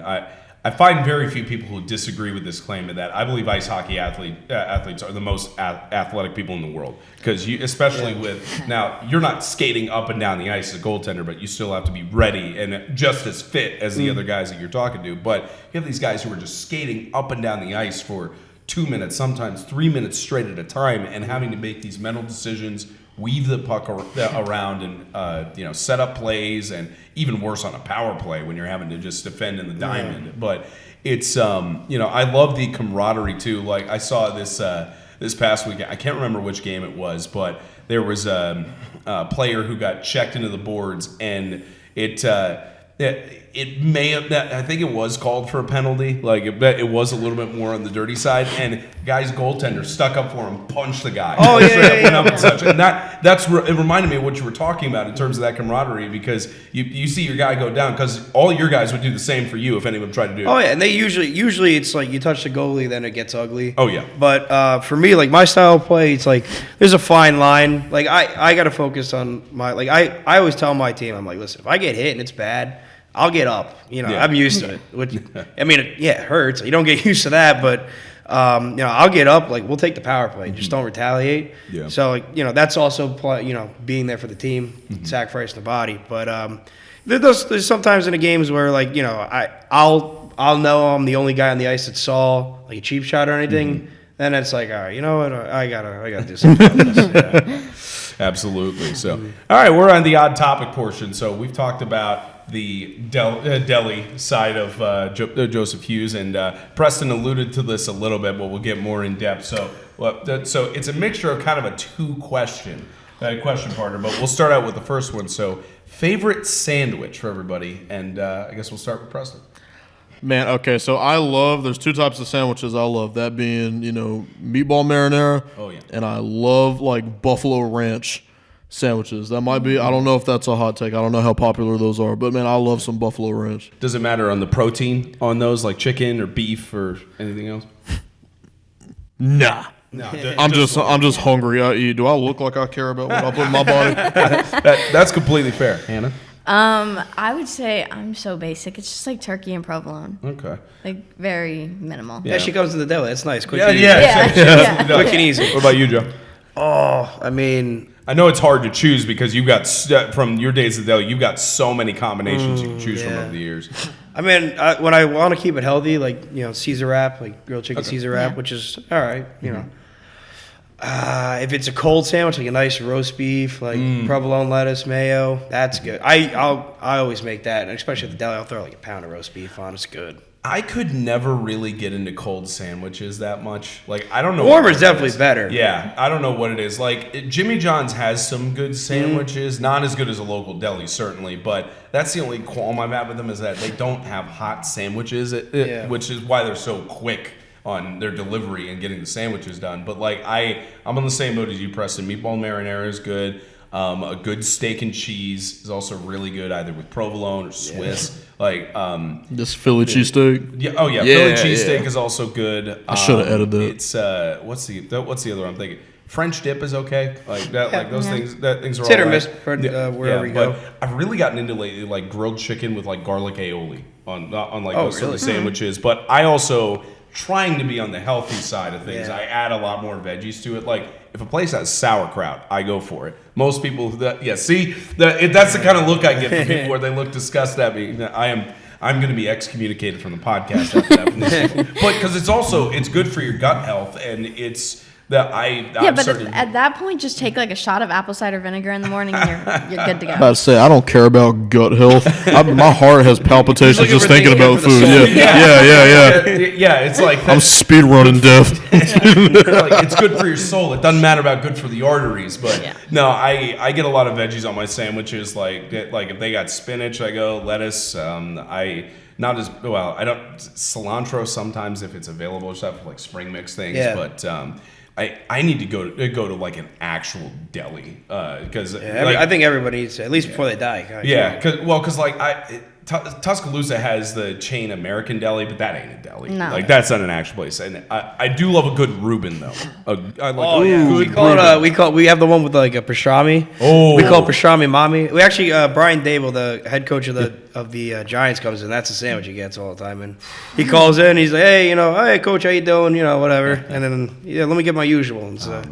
Speaker 2: I find very few people who disagree with this claim of that. I believe ice hockey athletes are the most athletic people in the world, because especially with now you're not skating up and down the ice as a goaltender, but you still have to be ready and just as fit as the other guys that you're talking to. But you have these guys who are just skating up and down the ice for 2 minutes, sometimes 3 minutes straight at a time, and having to make these mental decisions, weave the puck around, and set up plays, and even worse on a power play when you're having to just defend in the diamond. But it's I love the camaraderie too. Like I saw this past weekend. I can't remember which game it was, but there was a player who got checked into the boards, and it may have. I think it was called for a penalty. Like it was a little bit more on the dirty side, and guy's goaltender stuck up for him, punched the guy.
Speaker 1: Oh yeah.
Speaker 2: Went up and such. And it reminded me of what you were talking about in terms of that camaraderie, because you see your guy go down, because all your guys would do the same for you if anyone tried to do it.
Speaker 1: Oh yeah, and they usually it's like you touch the goalie, then it gets ugly.
Speaker 2: Oh yeah.
Speaker 1: But for me, like my style of play, it's like there's a fine line. Like I got to focus on I always tell my team, I'm like, listen, if I get hit and it's bad, I'll get up. I'm used to it. Which, I mean, it hurts. You don't get used to that, but I'll get up. Like we'll take the power play. Just don't retaliate.
Speaker 2: Yeah.
Speaker 1: So that's also being there for the team, sacrificing the body. But there's sometimes in the games where I'll know I'm the only guy on the ice that saw like a cheap shot or anything. Then it's like, all right, you know what? I gotta do something about this.
Speaker 2: Yeah. Absolutely. So, all right, we're on the odd topic portion. So we've talked about the deli side of Joseph Hughes, and Preston alluded to this a little bit, but we'll get more in depth. So it's a mixture of kind of a question partner, but we'll start out with the first one. So favorite sandwich for everybody, and I guess we'll start with Preston.
Speaker 4: Man, okay, so there's two types of sandwiches I love, that being, meatball marinara.
Speaker 2: Oh, yeah.
Speaker 4: And I love, Buffalo Ranch sandwiches. That might be, I don't know if that's a hot take. I don't know how popular those are, but, man, I love some Buffalo Ranch.
Speaker 2: Does it matter on the protein on those, like chicken or beef or anything else?
Speaker 4: Nah.
Speaker 2: No,
Speaker 4: I'm just hungry. I eat. Do I look like I care about what I put in my body?
Speaker 2: That's completely fair. Hannah?
Speaker 3: I would say I'm so basic. It's just like turkey and provolone.
Speaker 2: Okay.
Speaker 3: Like very minimal.
Speaker 1: Yeah, she comes to the deli. That's nice. Quick
Speaker 2: Yeah,
Speaker 1: and easy.
Speaker 3: Yeah.
Speaker 1: Quick and easy.
Speaker 2: What about you, Joe?
Speaker 1: Oh, I mean,
Speaker 2: I know it's hard to choose because you've got, from your days at the deli, you've got so many combinations you can choose from over the years.
Speaker 1: I mean, when I want to keep it healthy, Caesar wrap, like grilled chicken Caesar wrap, which is all right, if it's a cold sandwich, like a nice roast beef, like provolone lettuce, mayo, that's good. I always make that, and especially at the deli, I'll throw like a pound of roast beef on. It's good.
Speaker 2: I could never really get into cold sandwiches that much. Like, I don't know.
Speaker 1: Warmer's definitely better.
Speaker 2: Yeah, I don't know what it is. Like, Jimmy John's has some good sandwiches, not as good as a local deli, certainly, but that's the only qualm I've had with them, is that they don't have hot sandwiches, which is why they're so quick on their delivery and getting the sandwiches done. But I'm on the same boat as you, Preston. Meatball marinara is good. A good steak and cheese is also really good, either with provolone or Swiss.
Speaker 4: This Philly cheesesteak.
Speaker 2: Yeah. Oh yeah. Philly cheesesteak is also good.
Speaker 4: I should have added that.
Speaker 2: It's what's the other one I'm thinking? French dip is okay. Like that. Like those things. Things are
Speaker 1: it's hit or
Speaker 2: all
Speaker 1: miss
Speaker 2: right.
Speaker 1: wherever you go.
Speaker 2: But I've really gotten into lately like grilled chicken with like garlic aioli on those sort of sandwiches. But I also, trying to be on the healthy side of things, I add a lot more veggies to it. Like if a place has sauerkraut, I go for it. Most people, that's the kind of look I get from people where they look disgusted at me. I'm going to be excommunicated from the podcast after that. But because it's good for your gut health, and it's
Speaker 3: Yeah, but at that point, just take like a shot of apple cider vinegar in the morning, and you're good to go.
Speaker 4: About to say, I don't care about gut health. My heart has palpitations just thinking about food.
Speaker 2: Yeah, it's like
Speaker 4: I'm speed running death.
Speaker 2: like, it's good for your soul. It doesn't matter about good for the arteries, but no, I get a lot of veggies on my sandwiches. Like if they got spinach, I go lettuce. I don't cilantro sometimes if it's available, stuff for like spring mix things.
Speaker 1: Yeah.
Speaker 2: But I need to go to like an actual deli because
Speaker 1: I think everybody needs to, at least before they die.
Speaker 2: Yeah, because Tuscaloosa has the chain American Deli, but that ain't a deli.
Speaker 3: No.
Speaker 2: Like that's not an actual place. And I do love a good Reuben though.
Speaker 1: We have the one with like a pastrami.
Speaker 2: Oh,
Speaker 1: we call it pastrami mommy. We actually Brian Dable, the head coach of the Giants, comes in. That's the sandwich he gets all the time, and he calls in. He's like, hey, hey, coach, how you doing? Whatever. And then let me get my usual. And so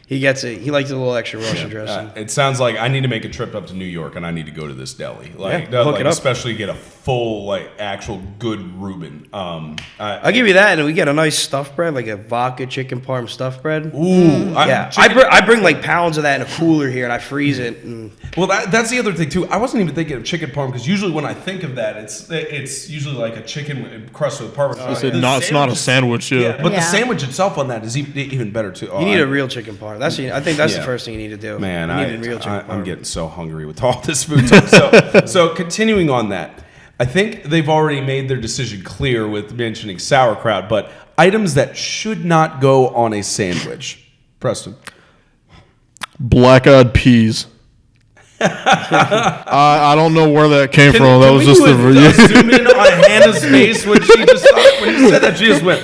Speaker 1: he gets it. He likes a little extra Russian dressing.
Speaker 2: It sounds like I need to make a trip up to New York, and I need to go to this deli.
Speaker 1: Look it up.
Speaker 2: Especially get a full actual good Reuben.
Speaker 1: I'll give you that, and we get a nice stuffed bread, like a vodka chicken parm stuffed bread.
Speaker 2: Ooh,
Speaker 1: I bring like pounds of that in a cooler here, and I freeze it.
Speaker 2: Well, that's the other thing too. I wasn't even thinking of chicken parm because usually when I think of that, it's usually like a chicken crust with parmesan.
Speaker 4: It's not a sandwich,
Speaker 2: but the sandwich itself on that is even better too.
Speaker 1: You need a real chicken parm. I think that's the first thing you need to do.
Speaker 2: Man,
Speaker 1: I'm
Speaker 2: getting so hungry with all this food talk. So continuing on that, I think they've already made their decision clear with mentioning sauerkraut, but items that should not go on a sandwich. Preston.
Speaker 4: Black-eyed peas. I don't know where that came from. That was just
Speaker 2: zoom in on Hannah's face when you said that. She just went.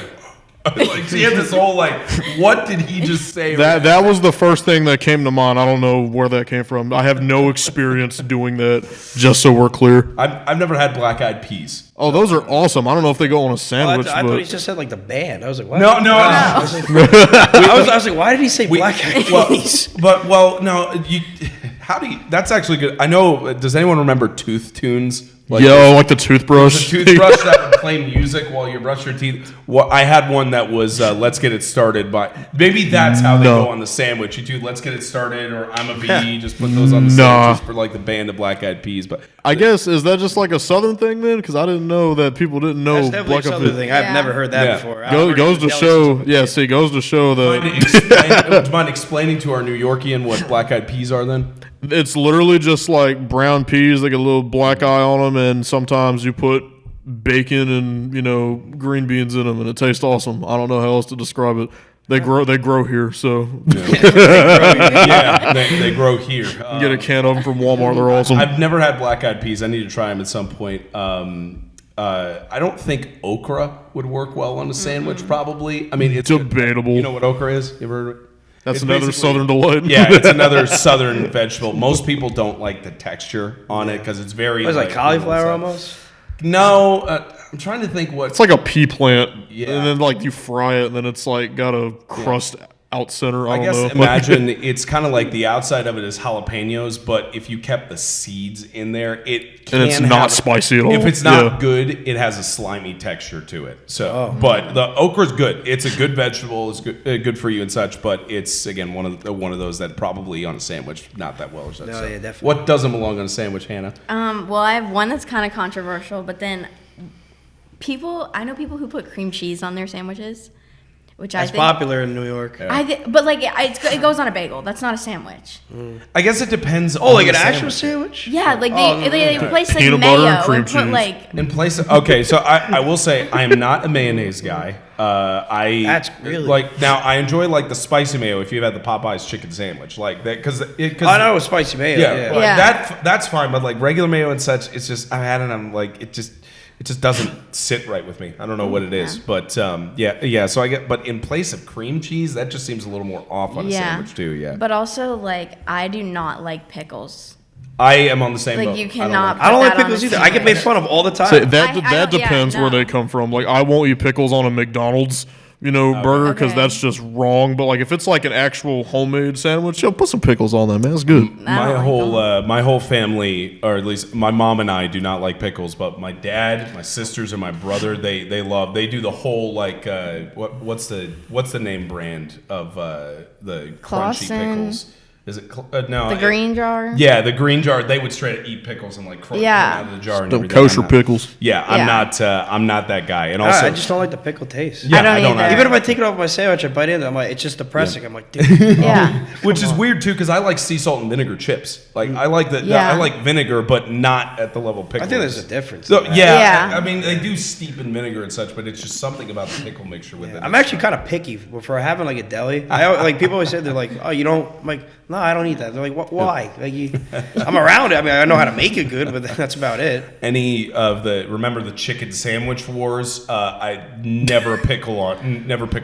Speaker 2: Like she had this whole what did he just say?
Speaker 4: That was the first thing that came to mind. I don't know where that came from. I have no experience doing that. Just so we're clear,
Speaker 2: I've never had black-eyed peas.
Speaker 4: Oh, those are awesome. I don't know if they go on a sandwich.
Speaker 1: I thought he just said like the band. I was like, what?
Speaker 2: No.
Speaker 1: I was like, why did he say black-eyed peas?
Speaker 2: That's actually good. I know. Does anyone remember Tooth Tunes?
Speaker 4: Like the toothbrush.
Speaker 2: The toothbrush that would play music while you brush your teeth. Well, I had one that was "Let's Get It Started" by. Maybe that's how they go on the sandwich. You do "Let's Get It Started" or "I'm a Bee." Just put those on the sandwiches for like the band of Black-Eyed Peas. But
Speaker 4: I guess is that just like a Southern thing then? Because I didn't know that people didn't know.
Speaker 1: That's definitely a Southern thing. I've never heard that before.
Speaker 4: Goes to show. Yeah, see, goes to show that.
Speaker 2: Would you mind explaining to our New Yorkian what Black-Eyed Peas are then?
Speaker 4: It's literally just like brown peas, like a little black eye on them, and sometimes you put bacon and green beans in them, and it tastes awesome. I don't know how else to describe it. They grow here, so
Speaker 2: they grow here.
Speaker 4: Get a can of them from Walmart. They're awesome.
Speaker 2: I've never had black-eyed peas. I need to try them at some point. I don't think okra would work well on a sandwich. Probably. I mean, it's
Speaker 4: debatable.
Speaker 2: You know what okra is? You ever heard of it?
Speaker 4: That's another Southern delight.
Speaker 2: Yeah, it's another Southern vegetable. Most people don't like the texture on it because it's very.
Speaker 1: It's like cauliflower almost.
Speaker 2: No, I'm trying to think what.
Speaker 4: It's like a pea plant,
Speaker 2: Yeah.
Speaker 4: and then you fry it, and then it's got a crust out center. I don't
Speaker 2: guess
Speaker 4: know.
Speaker 2: Imagine it's kind of like the outside of it is jalapenos, but if you kept the seeds in there,
Speaker 4: and it's not spicy at all.
Speaker 2: If it's not good, it has a slimy texture to it. So, but the okra's good. It's a good vegetable. It's good for you and such. But it's again one of those that probably on a sandwich not that well or such.
Speaker 1: No, yeah, definitely.
Speaker 2: What doesn't belong on a sandwich, Hannah?
Speaker 3: Well, I have one that's kind of controversial, but then I know people who put cream cheese on their sandwiches. Which
Speaker 1: That's
Speaker 3: I think
Speaker 1: popular in New York.
Speaker 3: But it goes on a bagel. That's not a sandwich.
Speaker 2: I guess it depends.
Speaker 1: Like an actual sandwich?
Speaker 3: Yeah, they place like
Speaker 4: Peanut butter
Speaker 3: mayo
Speaker 4: and cream
Speaker 3: and put
Speaker 4: cheese.
Speaker 3: like
Speaker 2: In place of, okay, so I will say I am not a mayonnaise guy.
Speaker 1: That's really
Speaker 2: now I enjoy the spicy mayo if you've had the Popeyes chicken sandwich like that because
Speaker 1: I know it's spicy mayo.
Speaker 2: Yeah. That's fine, but regular mayo and such, it's just I've had it. I'm it just doesn't sit right with me. I don't know what it is, but yeah. So but in place of cream cheese, that just seems a little more off on a sandwich too. Yeah.
Speaker 3: But also I do not like pickles.
Speaker 2: I am on the same boat.
Speaker 3: You cannot.
Speaker 1: I don't like pickles either. I get made fun of all the time.
Speaker 4: So that depends where they come from. I won't eat pickles on a McDonald's burger because
Speaker 3: Okay.
Speaker 4: that's just wrong. But like if it's like an actual homemade sandwich, put some pickles on that, man. It's good.
Speaker 2: My whole family, or at least my mom and I, do not like pickles. But my dad, my sisters, and my brother, they do the whole like what's the name brand of the crunchy
Speaker 3: Clausen.
Speaker 2: pickles? Is it no?
Speaker 3: The green jar.
Speaker 2: Yeah, the green jar. They would straight up eat pickles and like crunch them out of the jar and
Speaker 4: Them
Speaker 2: everything.
Speaker 4: kosher
Speaker 2: I'm not-
Speaker 4: pickles.
Speaker 2: Yeah, I'm not that guy. And also,
Speaker 1: I just don't like the pickle taste.
Speaker 2: yeah,
Speaker 3: I don't either.
Speaker 1: Even if I take it off my sandwich, I bite into it, I'm like, it's just depressing. I'm like, dude.
Speaker 3: Yeah.
Speaker 2: which is weird too, because I like sea salt and vinegar chips. Like I like
Speaker 3: Yeah.
Speaker 2: I like vinegar, but not at the level of pickle.
Speaker 1: I think there's a difference.
Speaker 2: So,
Speaker 1: in that.
Speaker 2: yeah,
Speaker 3: Yeah.
Speaker 2: I mean they do steep in vinegar and such, but it's just something about the pickle mixture with it.
Speaker 1: I'm actually kind of picky for having like a deli. Like people always say they're like, oh, you don't. I'm like, no, I don't eat that. They're like, why? Like I'm around it. I mean, I know how to make it good, but that's about it.
Speaker 2: Any of remember the chicken sandwich wars? I never pickle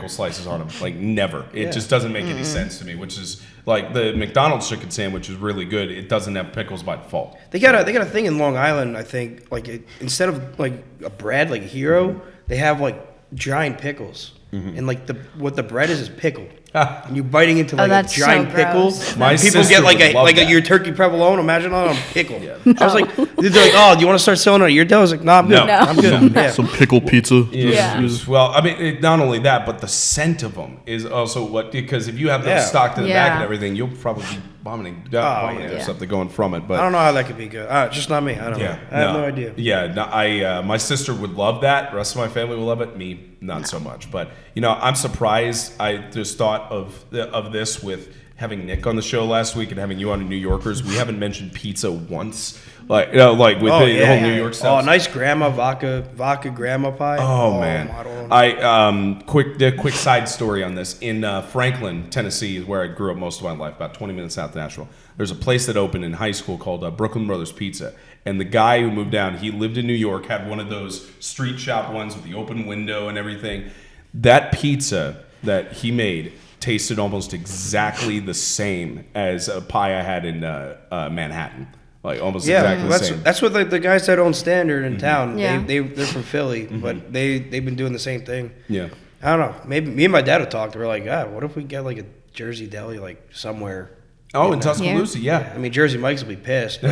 Speaker 2: slices on them. Like never. It just doesn't make any sense to me. Which is like the McDonald's chicken sandwich is really good. It doesn't have pickles by default.
Speaker 1: They got a thing in Long Island. I think like instead of like a bread like a Hero, they have like giant pickles, and like what the bread is pickled. And you biting into like a
Speaker 3: that's so
Speaker 1: giant pickle.
Speaker 3: gross.
Speaker 2: My
Speaker 1: And people
Speaker 2: sister
Speaker 1: get like
Speaker 2: would love that.
Speaker 1: your turkey provolone. Imagine that on a pickle. I was like, they're like, oh, do you want to start selling it at your deli? I was like, no, I'm good.
Speaker 2: No.
Speaker 1: I'm good. Yeah.
Speaker 4: Some pickle pizza.
Speaker 3: Yeah.
Speaker 2: Well, I mean, not only that, but the scent of them is also because if you have those
Speaker 1: Yeah.
Speaker 2: stocked in the back
Speaker 3: Yeah.
Speaker 2: and everything, you'll probably be vomiting
Speaker 1: yeah.
Speaker 2: or something going from it. But
Speaker 1: I don't know how that could be good. Just not me. I don't know. I have no idea.
Speaker 2: Yeah, no, my sister would love that. The rest of my family will love it. Me, not so much. But I'm surprised. I just thought of this with having Nick on the show last week and having you on in New Yorkers. We haven't mentioned pizza once. Like with the whole New York stuff.
Speaker 1: Oh, nice grandma vodka grandma pie.
Speaker 2: Oh man!
Speaker 1: I don't
Speaker 2: Quick side story on this. In Franklin, Tennessee, is where I grew up most of my life, about 20 minutes south of Nashville. There's a place that opened in high school called Brooklyn Brothers Pizza, and the guy who moved down, he lived in New York, had one of those street shop ones with the open window and everything. That pizza that he made tasted almost exactly the same as a pie I had in Manhattan. Like almost exactly the same.
Speaker 1: That's what the guys that own Standard in town.
Speaker 3: Yeah.
Speaker 1: They're from Philly, but they've been doing the same thing.
Speaker 2: Yeah.
Speaker 1: I don't know. Maybe me and my dad have talked. We're like, what if we get like a Jersey deli like somewhere?
Speaker 2: Oh, in Tuscaloosa, yeah.
Speaker 1: I mean, Jersey Mike's will be pissed. But,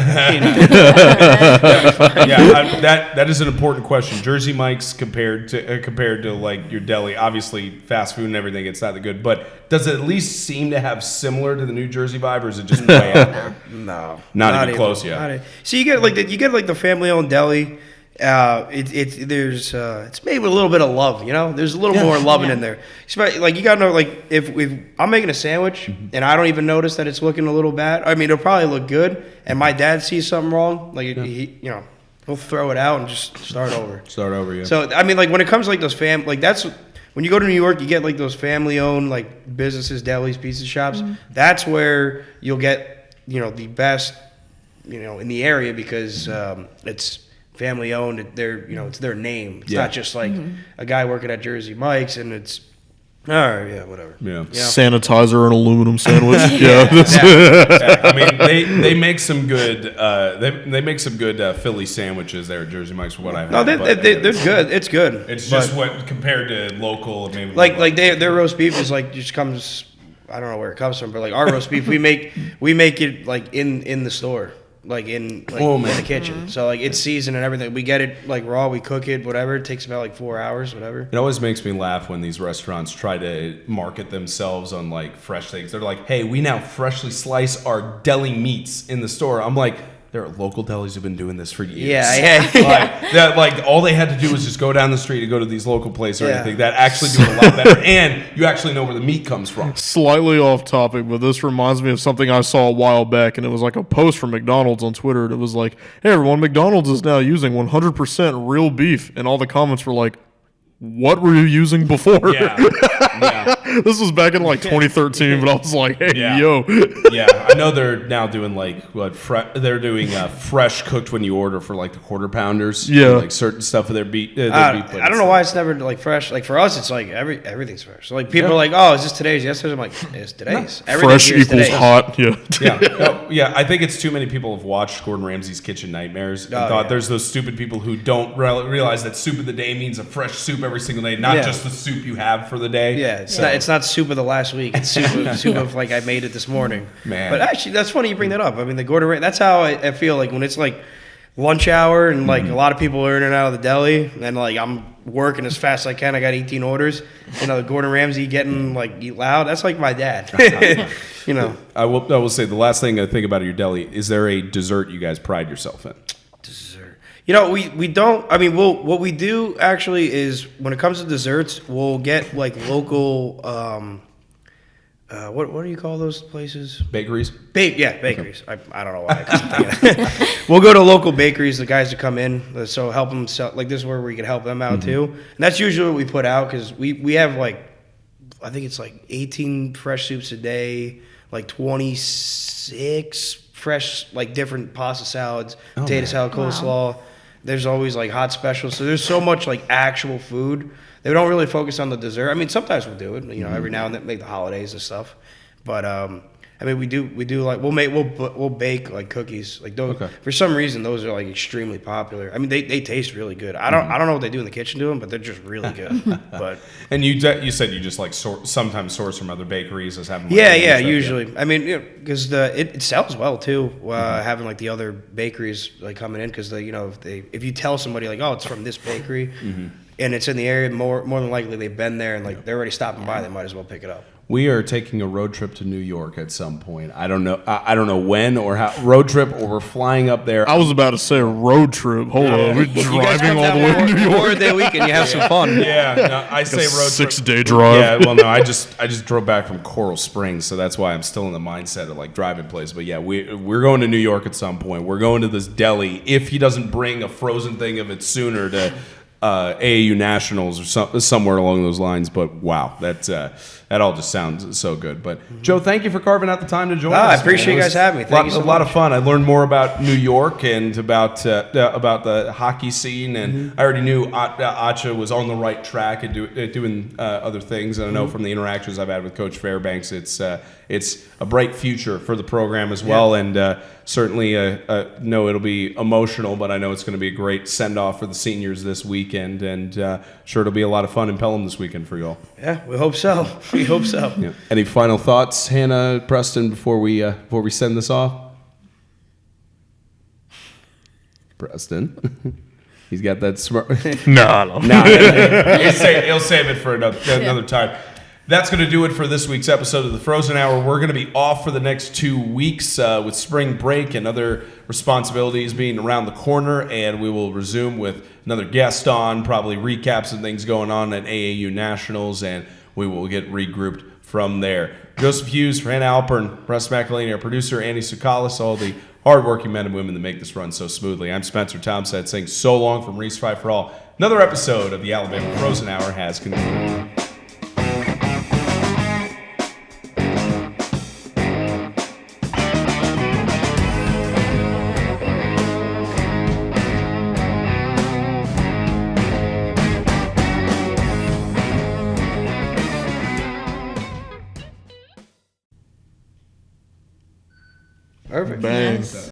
Speaker 2: That is an important question. Jersey Mike's compared to like your deli, obviously fast food and everything, it's not that good. But does it at least seem to have similar to the New Jersey vibe, or is it just way out there?
Speaker 1: no,
Speaker 2: Not even close yet.
Speaker 1: So you get like the family-owned deli. It's made with a little bit of love, There's a little more loving in there. Like you gotta know, like if I'm making a sandwich and I don't even notice that it's looking a little bad. I mean, it'll probably look good, and my dad sees something wrong, like he'll throw it out and just start over.
Speaker 2: Yeah.
Speaker 1: So I mean, like when it comes to like those that's when you go to New York, you get like those family-owned like businesses, delis, pizza shops. That's where you'll get the best in the area because it's family owned. It's their name. It's not just like a guy working at Jersey Mike's and it's all right, yeah, whatever.
Speaker 2: Yeah.
Speaker 4: Sanitizer and aluminum sandwich.
Speaker 2: I mean, they make some good they make some good Philly sandwiches there at Jersey Mike's for what I've had.
Speaker 1: No, they're good. It's good.
Speaker 2: It's just what compared to local, maybe
Speaker 1: like their roast beef is like just comes. I don't know where it comes from, but like our roast beef, we make it like in the store. Like in the kitchen. So like it's seasoned and everything. We get it like raw, we cook it, whatever. It takes about like 4 hours, whatever.
Speaker 2: It always makes me laugh when these restaurants try to market themselves on like fresh things. They're like, "Hey, we now freshly slice our deli meats in the store." I'm like, there are local delis who've been doing this for years.
Speaker 1: Yeah.
Speaker 2: Like all they had to do was just go down the street and go to these local places or anything that actually do it a lot better, and you actually know where the meat comes from.
Speaker 4: Slightly off topic, but this reminds me of something I saw a while back, and it was like a post from McDonald's on Twitter. And it was like, "Hey everyone, McDonald's is now using 100% real beef," and all the comments were like, "What were you using before?"
Speaker 2: Yeah.
Speaker 4: This was back in like 2013, but I was like, "Hey, yo."
Speaker 2: Yeah, I know they're now doing like they're doing fresh cooked when you order for like the quarter pounders.
Speaker 4: Yeah,
Speaker 2: like certain stuff of their beef.
Speaker 1: I don't know why it's never like fresh. Like for us, it's like everything's fresh. So like people are like, "Oh, is this today's?" Yesterday's. I'm like, "It's today's."
Speaker 4: Fresh equals hot. Yeah.
Speaker 2: Yeah. I think it's too many people have watched Gordon Ramsay's Kitchen Nightmares and thought there's those stupid people who don't realize that soup of the day means a fresh soup every single day, not
Speaker 1: Yeah.
Speaker 2: just the soup you have for the day.
Speaker 1: Yeah, it's not soup of the last week. It's soup of like I made it this morning.
Speaker 2: Man.
Speaker 1: But actually, that's funny you bring that up. I mean, the Gordon Ramsay. That's how I feel like when it's like lunch hour and like a lot of people are in and out of the deli, and like I'm working as fast as I can. I got 18 orders. You know, Gordon Ramsay getting like eat loud. That's like my dad. You know,
Speaker 2: I will say the last thing I think about at your deli, is there a dessert you guys pride yourself in?
Speaker 1: dessert. You know, we don't. I mean, what we do actually is when it comes to desserts, we'll get like local. What do you call those places?
Speaker 2: Bakeries?
Speaker 1: Bakeries. I don't know why. I couldn't think of it. We'll go to local bakeries, the guys that come in, so help them sell. Like this is where we can help them out too. And that's usually what we put out because we have like, I think it's like 18 fresh soups a day, like 26 fresh like different pasta salads, potato salad, coleslaw. There's always like hot specials. So there's so much like actual food. They don't really focus on the dessert. I mean, sometimes we'll do it, you know, every now and then, make the holidays and stuff. But I mean, we do like we'll bake like cookies. Like those, for some reason, those are like extremely popular. I mean, they taste really good. I don't know what they do in the kitchen to them, but they're just really good. But
Speaker 2: And you said you just like sometimes source from other bakeries as having.
Speaker 1: yeah, usually. I mean, because it sells well too. Having like the other bakeries like coming in because you know if you tell somebody like, oh, it's from this bakery. And it's in the area, more than likely they've been there and like they're already stopping by. They might as well pick it up.
Speaker 2: We are taking a road trip to New York at some point. I don't know. I don't know when or how. Road trip, or we're flying up there.
Speaker 4: I was about to say a road trip. Hold on, we're driving all the way to New York.
Speaker 1: Memorial Day weekend, you have some fun.
Speaker 2: Yeah, no, I say road trip.
Speaker 4: 6-day drive.
Speaker 2: Yeah, well, no, I just drove back from Coral Springs, so that's why I'm still in the mindset of like driving place. But yeah, we're going to New York at some point. We're going to this deli. If he doesn't bring a frozen thing of it sooner to AAU Nationals or somewhere along those lines. But wow, that all just sounds so good. But Joe, thank you for carving out the time to join us.
Speaker 1: I appreciate you guys having me. Thank you so much.
Speaker 2: A lot of fun. I learned more about New York and about the hockey scene, and I already knew ACHA was on the right track and doing other things. And I know from the interactions I've had with Coach Fairbanks, it's a bright future for the program as well. And certainly, no, it'll be emotional, but I know it's going to be a great send off for the seniors this weekend, and sure it'll be a lot of fun in Pelham this weekend for you all.
Speaker 1: Yeah, we hope so. We hope so.
Speaker 2: Yeah. Any final thoughts, Hannah, Preston, before we send this off? Preston, he's got that smart.
Speaker 4: No.
Speaker 2: He'll save it for another time. That's going to do it for this week's episode of the Frozen Hour. We're going to be off for the next 2 weeks with spring break and other responsibilities being around the corner, and we will resume with another guest on, probably recaps and things going on at AAU Nationals, and we will get regrouped from there. Joseph Hughes, for Hannah Alpern, Preston McAlhany, our producer, Andy Sukalis, all the hardworking men and women that make this run so smoothly. I'm Spencer Tomsett saying so long from Reese Fry for all. Another episode of the Alabama Frozen Hour has concluded.
Speaker 1: Perfect.
Speaker 4: Bang.
Speaker 3: Yes.